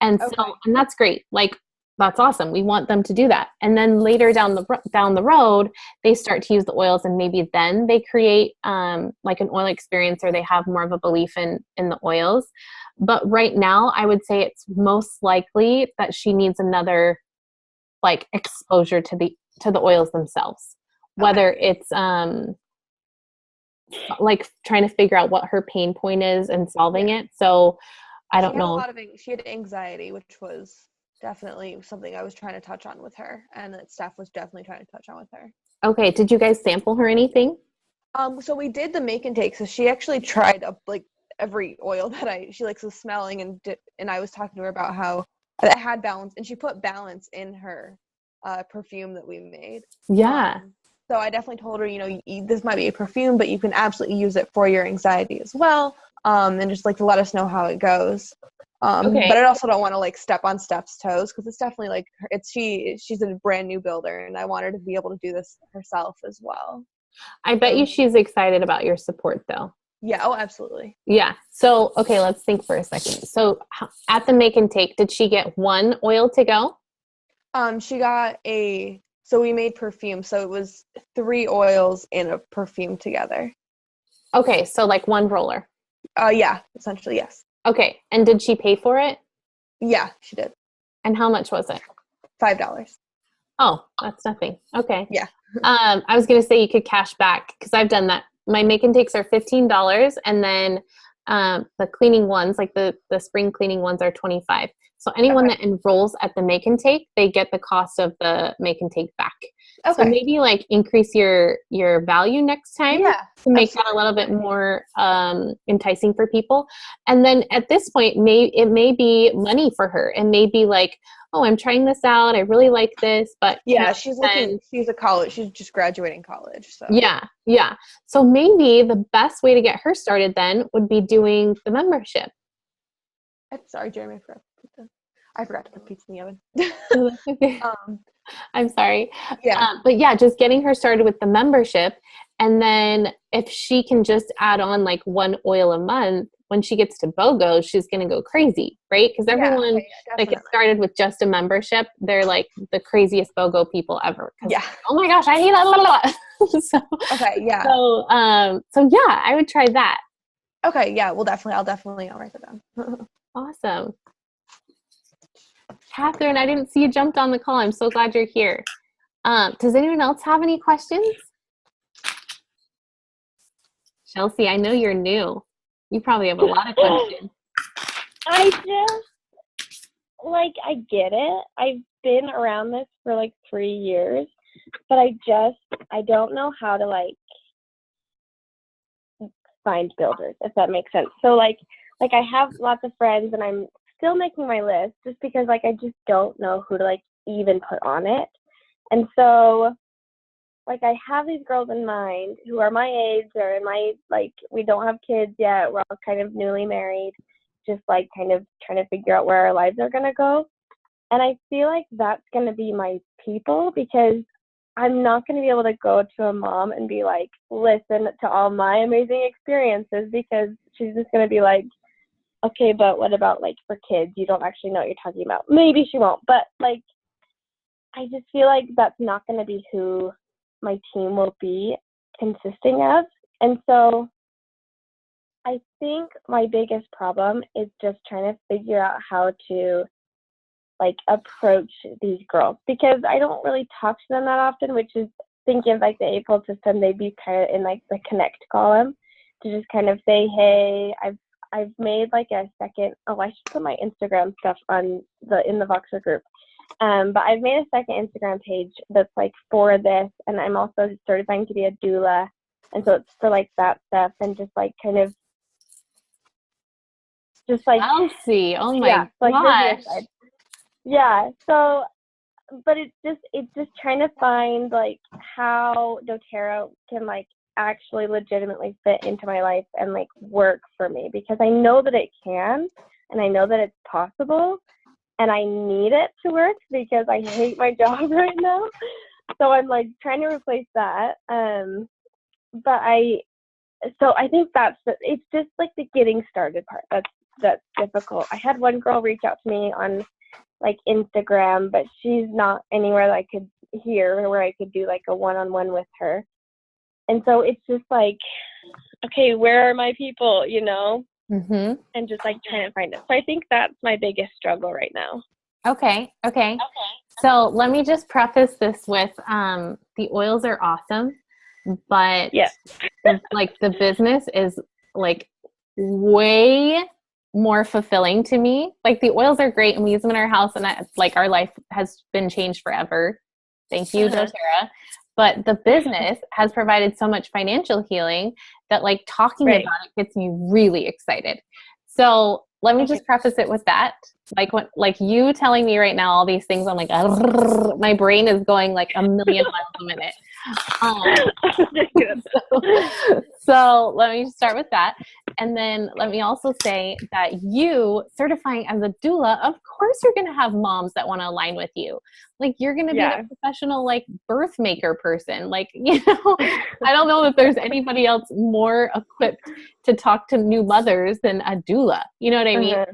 And so, and that's great. Like, that's awesome. We want them to do that. And then later down the road, they start to use the oils, and maybe then they create like an oil experience, or they have more of a belief in the oils. But right now, I would say it's most likely that she needs another like exposure to the oils themselves, whether it's like trying to figure out what her pain point is and solving it. So I don't know. She had anxiety, which was definitely something I was trying to touch on with her, and that Steph was definitely trying to touch on with her. Okay. Did you guys sample her anything? So we did the make and take. So she actually tried like every oil that she likes the smelling, and I was talking to her about how it had balance, and she put balance in her perfume that we made. Yeah. So I definitely told her, this might be a perfume, but you can absolutely use it for your anxiety as well. And just like to let us know how it goes. But I also don't want to like step on Steph's toes, because it's definitely like she's a brand new builder, and I want her to be able to do this herself as well. I bet you she's excited about your support though. Yeah. Oh, absolutely. Yeah. So, okay, let's think for a second. So at the make and take, did she get one oil to go? She got so we made perfume. So it was 3 oils in a perfume together. Okay. So like one roller. Yeah, essentially. Yes. Okay. And did she pay for it? Yeah, she did. And how much was it? $5. Oh, that's nothing. Okay. Yeah. I was going to say you could cash back, because I've done that. My make and takes are $15, and then The cleaning ones, like the spring cleaning ones, are 25. So anyone that enrolls at the make and take, they get the cost of the make and take back. So maybe like increase your value next time to make that a little bit more enticing for people. And then at this point, it may be money for her. It may be like, oh, I'm trying this out. I really like this, but she's just graduating college. So yeah. So maybe the best way to get her started then would be doing the membership. Sorry, Jeremy, I forgot to put pizza in the oven. Oh, that's okay. I'm sorry. Yeah. But yeah, just getting her started with the membership. And then if she can just add on like one oil a month, when she gets to BOGO, she's going to go crazy, right? Because everyone that gets started with just a membership, they're like the craziest BOGO people ever. Yeah. Oh my gosh, I need a lot. So yeah, I would try that. Okay. Yeah. I'll definitely write that down. Awesome. Catherine, I didn't see you jumped on the call. I'm so glad you're here. Does anyone else have any questions? Chelsea, I know you're new. You probably have a lot of questions. I get it. I've been around this for like 3 years, but I don't know how to like find builders, if that makes sense. So like I have lots of friends and I'm still making my list just because like I just don't know who to like even put on it. And so like I have these girls in mind who are my age or in my, like, we don't have kids yet, we're all kind of newly married, just like kind of trying to figure out where our lives are going to go. And I feel like that's going to be my people, because I'm not going to be able to go to a mom and be like, listen to all my amazing experiences, because she's just going to be like, okay, but what about like for kids? You don't actually know what you're talking about. Maybe she won't, but like, I just feel like that's not going to be who my team will be consisting of. And so I think my biggest problem is just trying to figure out how to like approach these girls, because I don't really talk to them that often, which is thinking of like the April system, they'd be kind of in like the connect column to just kind of say, hey, I've made like a second, I should put my Instagram stuff in the Voxer group. But I've made a second Instagram page that's like for this, and I'm also certifying to be a doula, and so it's for like that stuff, and just like kind of just like Chelsea, oh my gosh. Yeah, so but it's just trying to find like how doTERRA can like actually legitimately fit into my life and like work for me, because I know that it can, and I know that it's possible, and I need it to work because I hate my job right now. So I'm like trying to replace that. But I think it's just like the getting started part that's difficult. I had one girl reach out to me on like Instagram, but she's not anywhere that I could hear where I could do like a one-on-one with her. And so it's just like, okay, where are my people, you know? Mm-hmm. And just like trying to find it. So I think that's my biggest struggle right now. Okay. So let me just preface this with the oils are awesome, but like the business is like way more fulfilling to me. Like the oils are great and we use them in our house, and like our life has been changed forever. Thank you, doTERRA. But the business has provided so much financial healing that like talking about it gets me really excited. So let me just preface it with that. Like you telling me right now all these things, I'm like, my brain is going like a million miles a minute. So let me start with that. And then let me also say that you certifying as a doula, of course you're going to have moms that want to align with you. Like you're going to be a professional like birth maker person. Like, you know, I don't know that there's anybody else more equipped to talk to new mothers than a doula. You know what I mean?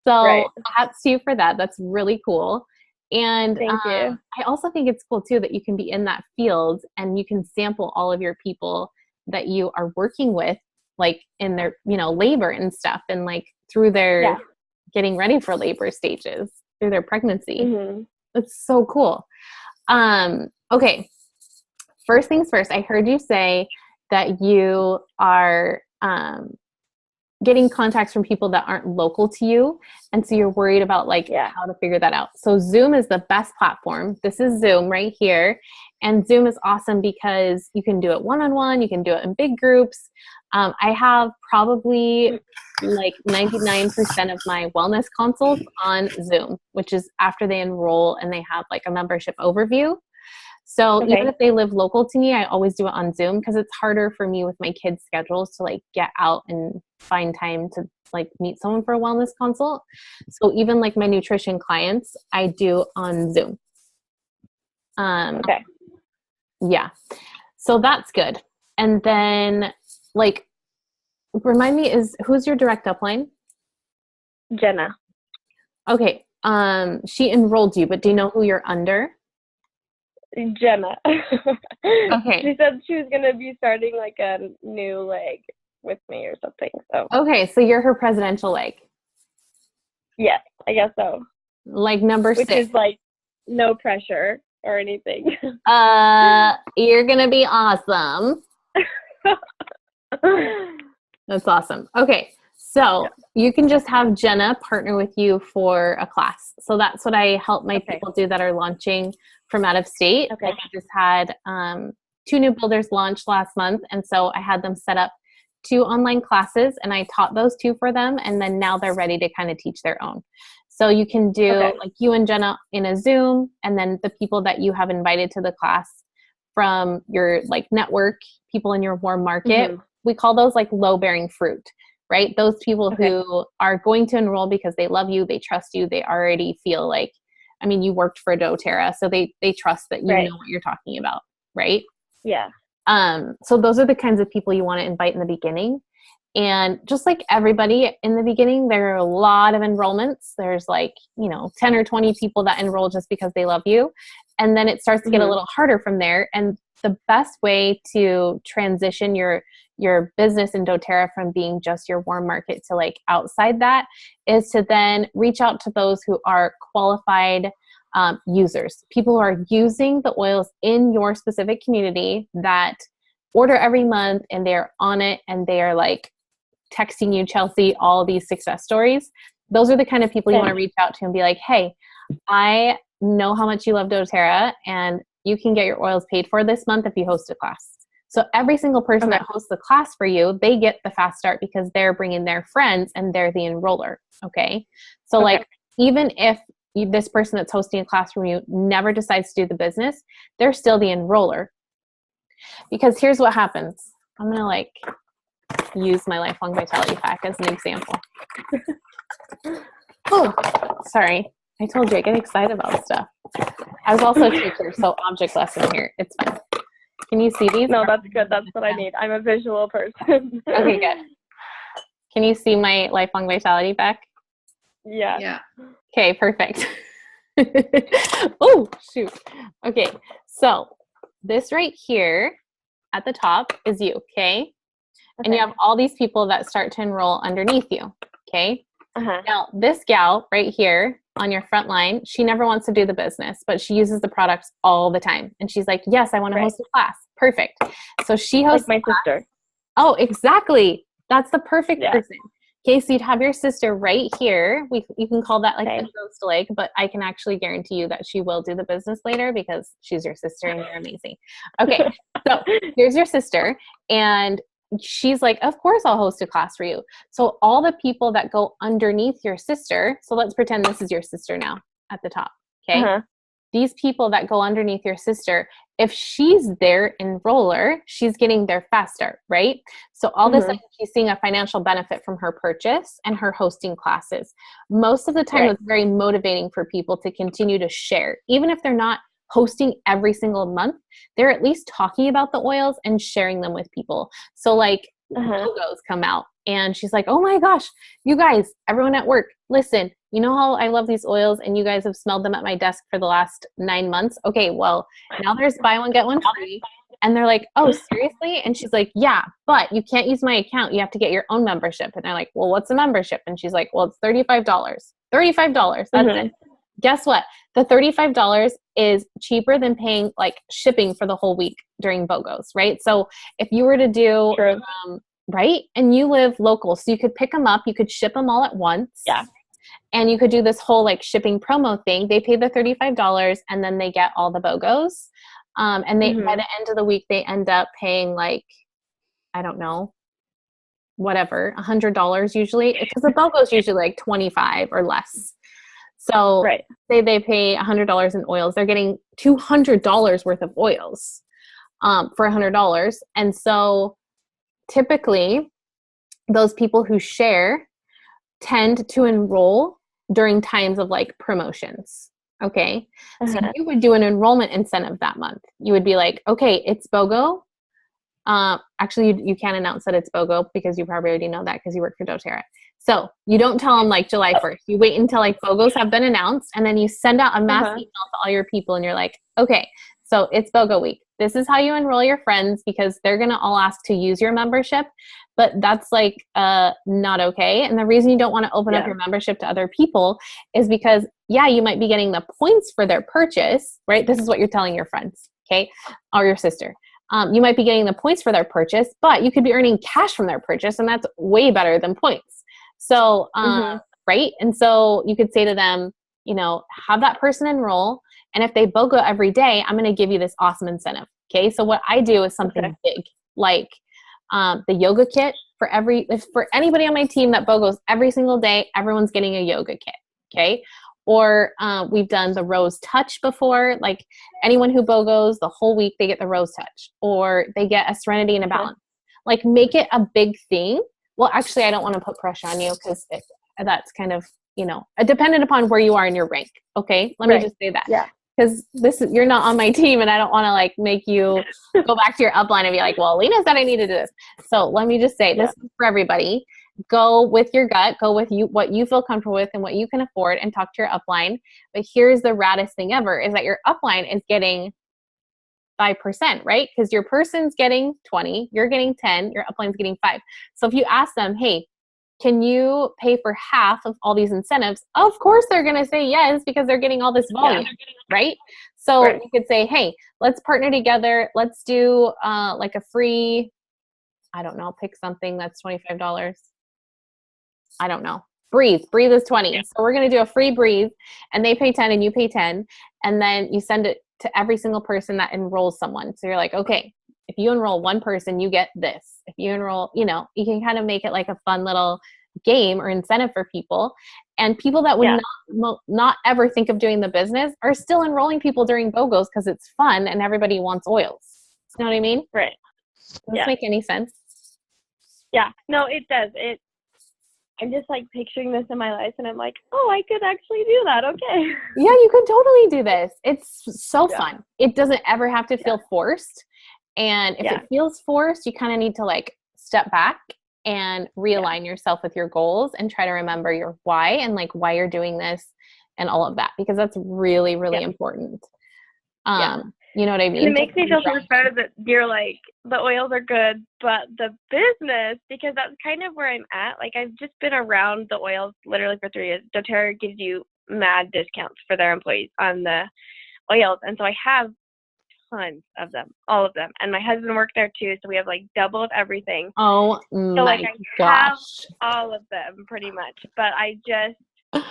So hats to you for that. That's really cool. And thank you. I also think it's cool too that you can be in that field and you can sample all of your people that you are working with, like in their, you know, labor and stuff, and like through their getting ready for labor stages, through their pregnancy. Mm-hmm. It's so cool. Okay. First things first, I heard you say that you are getting contacts from people that aren't local to you. And so you're worried about like how to figure that out. So Zoom is the best platform. This is Zoom right here. And Zoom is awesome because you can do it one-on-one. You can do it in big groups. I have probably like 99% of my wellness consults on Zoom, which is after they enroll and they have like a membership overview. So even if they live local to me, I always do it on Zoom because it's harder for me with my kids' schedules to like get out and find time to like meet someone for a wellness consult. So even like my nutrition clients, I do on Zoom. Yeah. So that's good. And then like, remind me, who's your direct upline? Jenna. Okay. She enrolled you, but do you know who you're under? Jenna. Okay. She said she was gonna be starting like a new leg with me or something. So okay, so you're her presidential leg. Yes, I guess so. Like number 6. Which is like no pressure or anything. You're gonna be awesome. That's awesome. Okay, so you can just have Jenna partner with you for a class. So that's what I help my people do that are launching from out of state. Okay. I just had 2 new builders launch last month, and so I had them set up 2 online classes, and I taught those 2 for them, and then now they're ready to kind of teach their own. So you can do like you and Jenna in a Zoom, and then the people that you have invited to the class from your like network, people in your warm market, we call those like low-bearing fruit, right? Those people who are going to enroll because they love you, they trust you, they already feel like, I mean, you worked for doTERRA, so they trust that you know what you're talking about, right? Yeah. So those are the kinds of people you want to invite in the beginning. And just like everybody in the beginning, there are a lot of enrollments. There's like, 10 or 20 people that enroll just because they love you. And then it starts to get a little harder from there. And the best way to transition your business in doTERRA from being just your warm market to like outside that is to then reach out to those who are qualified users, people who are using the oils in your specific community that order every month and they're on it and they are like texting you, Chelsea, all these success stories. Those are the kind of people you want to reach out to and be like, hey, I know how much you love doTERRA and you can get your oils paid for this month if you host a class. So every single person that hosts the class for you, they get the fast start because they're bringing their friends and they're the enroller. Okay. So like, even if this person that's hosting a class from you never decides to do the business, they're still the enroller. Because here's what happens. I'm going to like use my Lifelong Vitality Pack as an example. Oh, sorry. I told you I get excited about stuff. I was also a teacher, so object lesson here. It's fine. Can you see these? No, that's good. That's what I need. I'm a visual person. Okay, good. Can you see my Lifelong Vitality Pack? Yeah. Okay, perfect. Oh, shoot. Okay, so this right here at the top is you, okay? And you have all these people that start to enroll underneath you, okay? Now, this gal right here on your front line, she never wants to do the business, but she uses the products all the time. And she's like, yes, I want to host a class. Perfect. So she hosts like my sister. Oh, exactly. That's the perfect person. Okay, so you'd have your sister right here. You can call that like the ghost leg, but I can actually guarantee you that she will do the business later because she's your sister and you're amazing. Okay, so here's your sister, and she's like, of course I'll host a class for you. So all the people that go underneath your sister, so let's pretend this is your sister now at the top, okay? These people that go underneath your sister, if she's their enroller, she's getting their fast start, right? So all this, like, she's seeing a financial benefit from her purchase and her hosting classes. Most of the time, it's very motivating for people to continue to share. Even if they're not hosting every single month, they're at least talking about the oils and sharing them with people. So like logos come out and she's like, oh my gosh, you guys, everyone at work, listen, you know how I love these oils and you guys have smelled them at my desk for the last 9 months? Okay, well, now there's buy one, get one free. And they're like, oh, seriously? And she's like, yeah, but you can't use my account. You have to get your own membership. And they're like, well, what's a membership? And she's like, well, it's $35. $35, that's it. Guess what? The $35 is cheaper than paying like shipping for the whole week during BOGOs, right? So if you were to do right? And you live local, so you could pick them up, you could ship them all at once. Yeah. And you could do this whole like shipping promo thing. They pay the $35 and then they get all the BOGOs. And they by the end of the week, they end up paying like, I don't know, whatever, $100 usually, because the BOGO is usually like 25 or less. So say they pay $100 in oils, they're getting $200 worth of oils for $100. And so typically those people who share tend to enroll during times of like promotions. Okay. So you would do an enrollment incentive that month. You would be like, okay, it's BOGO. Actually, you can't announce that it's BOGO because you probably already know that because you work for doTERRA. So you don't tell them like July 1st. You wait until like BOGOs have been announced, and then you send out a mass email to all your people, and you're like, okay, so it's BOGO week. This is how you enroll your friends because they're going to all ask to use your membership, but that's like not okay. And the reason you don't want to open up your membership to other people is because, you might be getting the points for their purchase, right? This is what you're telling your friends, okay, or your sister. You might be getting the points for their purchase, but you could be earning cash from their purchase, and that's way better than points. So, right? And so you could say to them, have that person enroll, and if they BOGO every day, I'm going to give you this awesome incentive. Okay. So what I do is something big, like the yoga kit for anybody on my team that BOGOs every single day, everyone's getting a yoga kit. Okay. Or we've done the Rose Touch before, like anyone who BOGOs the whole week, they get the Rose Touch, or they get a Serenity and a Balance. Like make it a big thing. Well, actually, I don't want to put pressure on you because that's kind of, dependent upon where you are in your rank. Okay. Let me just say that. Yeah. Because you're not on my team, and I don't want to like make you go back to your upline and be like, well, Lena said I need to do this. So let me just say this is for everybody. Go with your gut, go with what you feel comfortable with and what you can afford, and talk to your upline. But here's the raddest thing ever is that your upline is getting 5%, right? Because your person's getting 20, you're getting 10, your upline's getting 5. So if you ask them, hey, can you pay for half of all these incentives? Of course they're going to say yes because they're getting all this volume, right? So you could say, hey, let's partner together. Let's do like a free, I don't know, pick something that's $25. I don't know. Breathe is 20. So we're going to do a free Breathe, and they pay 10 and you pay 10. And then you send it to every single person that enrolls someone. So you're like, okay, if you enroll one person, you get this. If you enroll, you can kind of make it like a fun little game or incentive for people. And people that would not ever think of doing the business are still enrolling people during BOGOs because it's fun and everybody wants oils. You know what I mean? Right. Does this make any sense? Yeah. No, it does. I'm just like picturing this in my life, and I'm like, oh, I could actually do that. Okay. Yeah, you could totally do this. It's so fun. It doesn't ever have to feel forced. And if it feels forced, you kind of need to like step back and realign yourself with your goals and try to remember your why and like why you're doing this and all of that, because that's really, really important. You know what I mean? It makes me feel so much better that you're like, the oils are good, but the business, because that's kind of where I'm at. Like I've just been around the oils literally for 3 years. doTERRA gives you mad discounts for their employees on the oils. And so I have tons of them, all of them. And my husband worked there too, so we have like double of everything. Oh so my like I gosh. have all of them pretty much, but I just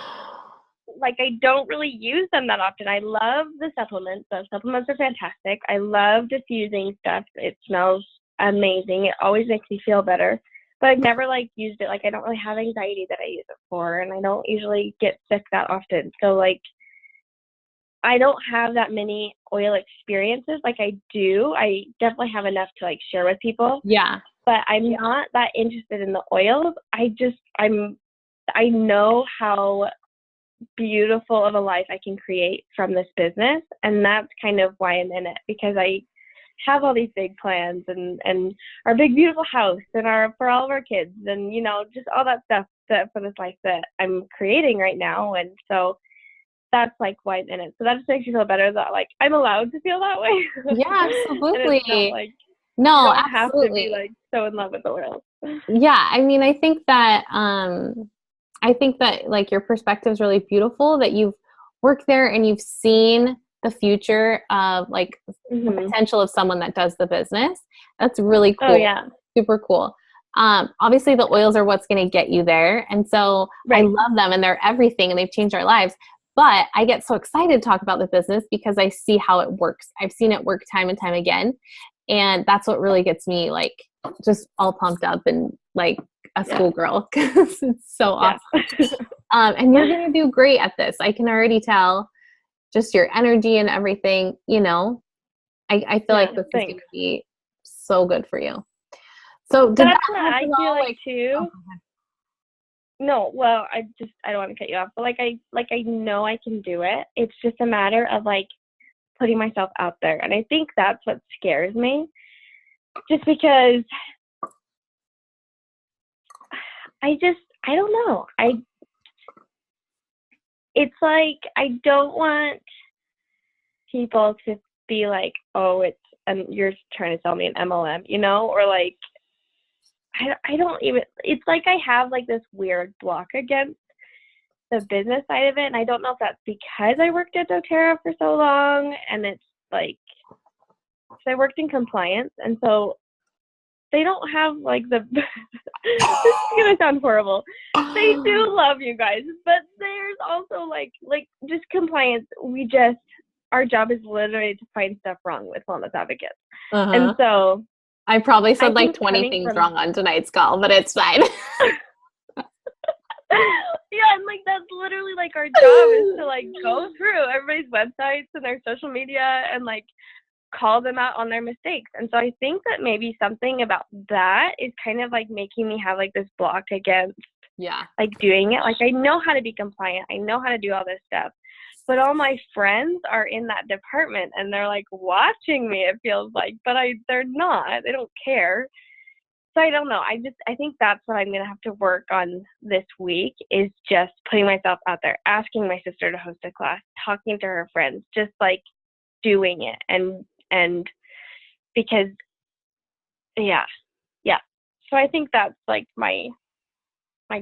like I don't really use them that often. I love the supplements. The supplements are fantastic. I love diffusing stuff. It smells amazing. It always makes me feel better. But I've never like used it. Like I don't really have anxiety that I use it for, and I don't usually get sick that often. So like I don't have that many oil experiences like I do. I definitely have enough to like share with people. Yeah. But I'm not that interested in the oils. I know how beautiful of a life I can create from this business, and that's kind of why I'm in it, because I have all these big plans and our big beautiful house and for all of our kids, and just all that stuff that for this life that I'm creating right now. And so that's like why I'm in it. So that just makes me feel better that like I'm allowed to feel that way. Yeah, absolutely. Not, like, no, don't absolutely. have to be like so in love with the oils. Yeah, I mean, I think that like your perspective is really beautiful, that you've worked there and you've seen the future of like the potential of someone that does the business. That's really cool. Oh yeah. Super cool. Obviously the oils are what's going to get you there. And so I love them and they're everything and they've changed our lives. But I get so excited to talk about the business because I see how it works. I've seen it work time and time again. And that's what really gets me like just all pumped up and like a schoolgirl because it's so awesome. And you're going to do great at this. I can already tell just your energy and everything, you know. I feel like this is going to be so good for you. So did that's that what I feel like too. Oh, no, well, I don't want to cut you off, but I know I can do it. It's just a matter of like putting myself out there. And I think that's what scares me. Just because I don't know. It's like I don't want people to be like, oh, you're trying to sell me an MLM, you know, or like I don't even, it's like I have like this weird block against the business side of it. And I don't know if that's because I worked at doTERRA for so long and it's like, so I worked in compliance. And so they don't have like this is going to sound horrible. They do love you guys, but there's also like just compliance. Our job is literally to find stuff wrong with wellness advocates. And so I probably said like 20 things wrong on tonight's call, but it's fine. Yeah, and like that's literally like our job is to like go through everybody's websites and their social media and like call them out on their mistakes. And so I think that maybe something about that is kind of like making me have like this block against like doing it. Like I know how to be compliant. I know how to do all this stuff. But all my friends are in that department and they're like watching me, it feels like, but they're not. They don't care. So I don't know. I think that's what I'm going to have to work on this week is just putting myself out there, asking my sister to host a class, talking to her friends, just like doing it. And because, yeah. So I think that's like my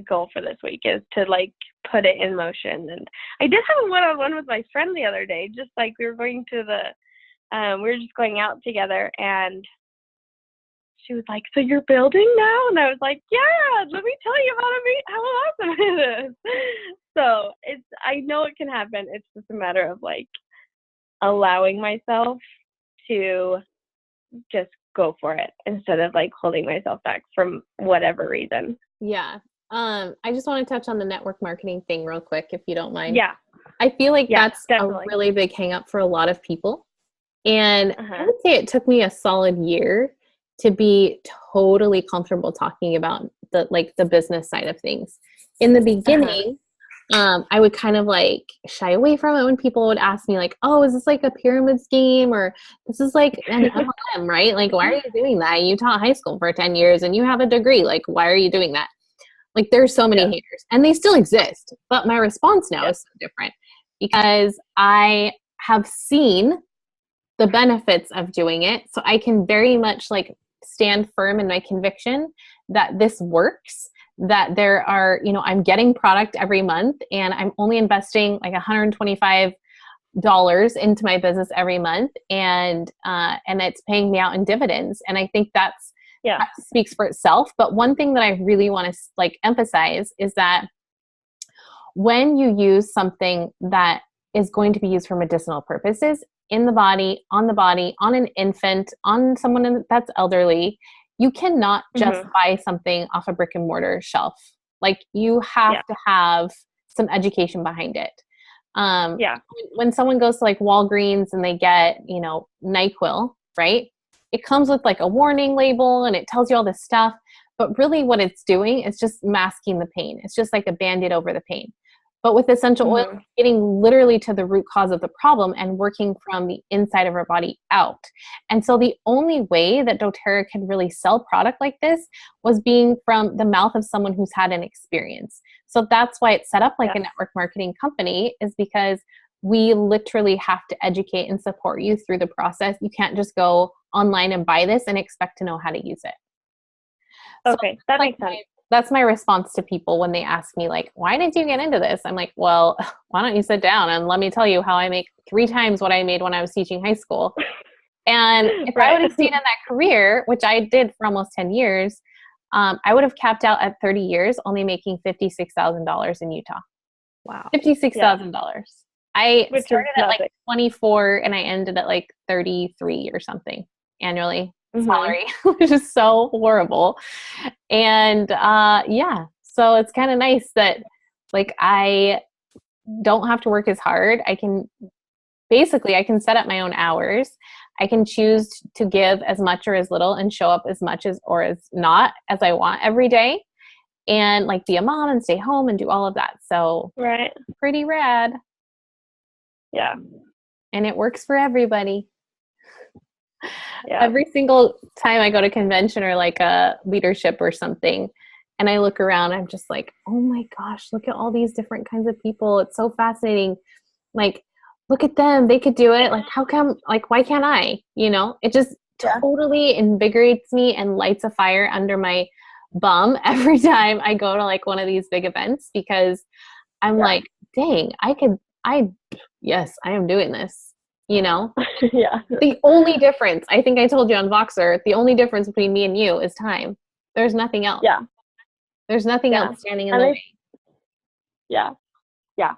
goal for this week is to like put it in motion. And I did have a one-on-one with my friend the other day, just like we were going to we were just going out together and she was like, so you're building now? And I was like, yeah, let me tell you how awesome it is. So I know it can happen. It's just a matter of like allowing myself to just go for it instead of like holding myself back from whatever reason. Yeah. I just want to touch on the network marketing thing real quick, if you don't mind. Yeah. I feel like that's definitely a really big hang up for a lot of people. And I would say it took me a solid year to be totally comfortable talking about the business side of things. In the beginning, I would kind of like shy away from it when people would ask me like, oh, is this like a pyramid scheme or this is like an MLM, right? Like, why are you doing that? You taught high school for 10 years and you have a degree. Like, why are you doing that? Like there's so many haters and they still exist, but my response now is so different because I have seen the benefits of doing it. So I can very much like stand firm in my conviction that this works, that there are, I'm getting product every month and I'm only investing like $125 into my business every month. And it's paying me out in dividends. And I think that speaks for itself. But one thing that I really want to like emphasize is that when you use something that is going to be used for medicinal purposes in the body, on an infant, on someone that's elderly, you cannot just buy something off a brick and mortar shelf. Like you have to have some education behind it. When someone goes to like Walgreens and they get, NyQuil, right? It comes with like a warning label and it tells you all this stuff, but really what it's doing is just masking the pain. It's just like a Band-Aid over the pain. But with essential oil, getting literally to the root cause of the problem and working from the inside of our body out. And so the only way that doTERRA can really sell product like this was being from the mouth of someone who's had an experience. So that's why it's set up like a network marketing company, is because we literally have to educate and support you through the process. You can't just go online and buy this and expect to know how to use it. Okay, that makes sense. That's my response to people when they ask me like, why did you get into this? I'm like, well, why don't you sit down and let me tell you how I make 3 times what I made when I was teaching high school. And if I would have stayed in that career, which I did for almost 10 years, I would have capped out at 30 years, only making $56,000 in Utah. Wow. $56,000. I Which is started at like nothing. 24 and I ended at like 33 or something annually Mhm. salary, which is so horrible. And so it's kind of nice that like I don't have to work as hard. I can set up my own hours. I can choose to give as much or as little and show up as much as or as not as I want every day, and like be a mom and stay home and do all of that. So Right. pretty rad. Yeah. And it works for everybody. Yeah. Every single time I go to convention or like a leadership or something, and I look around, I'm just like, oh my gosh, look at all these different kinds of people. It's so fascinating. Like, look at them. They could do it. Like, how come, like, why can't I? You know, it just totally invigorates me and lights a fire under my bum every time I go to like one of these big events, because I'm like, dang, yes, I am doing this, you know? Yeah. The only difference, I think I told you on Voxer, the only difference between me and you is time. There's nothing else. Yeah. There's nothing else standing in the way. Yeah. Yeah.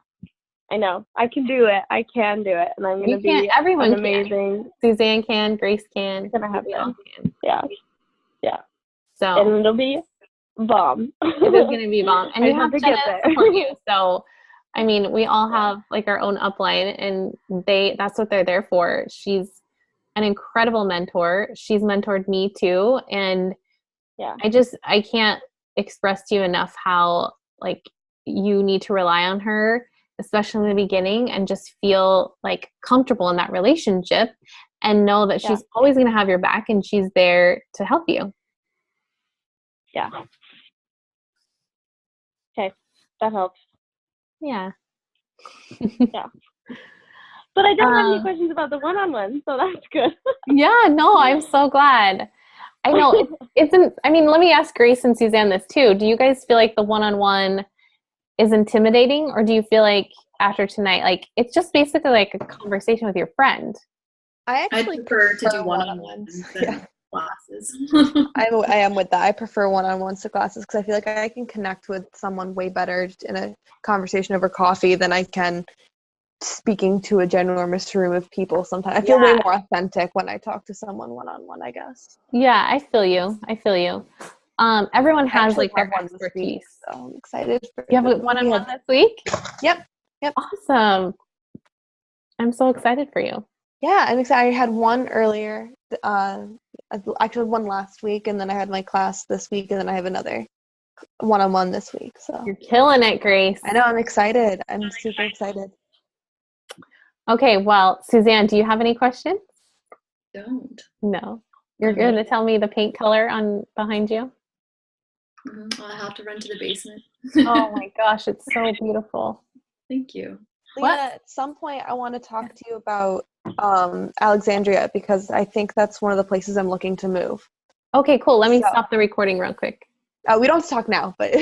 I know. I can do it. I can do it. And I'm going to be everyone an amazing. Can. Suzanne can, Grace can. Gonna have we all to. can. Yeah. Yeah. So And it'll be bomb. it is going to be bomb. And I you have have to Jenna get there. to support you. So, I mean, we all have like our own upline, and that's what they're there for. She's an incredible mentor. She's mentored me too. And I can't express to you enough how like you need to rely on her, especially in the beginning, and just feel like comfortable in that relationship and know that she's always going to have your back and she's there to help you. Yeah. Okay. That helps. Yeah. Yeah. But I don't have any questions about the one-on-one, so that's good. Yeah, no, I'm so glad. I know I mean, let me ask Grace and Suzanne this too. Do you guys feel like the one-on-one is intimidating, or do you feel like after tonight, like it's just basically like a conversation with your friend? I actually prefer to do one-on-ones than classes. I am with that. I prefer one-on-ones to classes because I feel like I can connect with someone way better in a conversation over coffee than I can speaking to a ginormous room of people sometimes. I feel way more authentic when I talk to someone one-on-one, I guess. Yeah, I feel you. Everyone has like their expertise. So I'm excited. You have a one-on-one this week? Yep. Awesome. I'm so excited for you. Yeah, I'm excited. I had one earlier, actually one last week, and then I had my class this week, and then I have another one-on-one this week. So you're killing it, Grace. I know. I'm excited. I'm super excited. Okay, well, Suzanne, do you have any questions? Don't. No. You're going to tell me the paint color behind you? Mm-hmm. I'll have to run to the basement. Oh my gosh, it's so beautiful. Thank you. Leah, at some point I want to talk to you about Alexandria, because I think that's one of the places I'm looking to move. Okay, cool. Let me stop the recording real quick. We don't have to talk now, but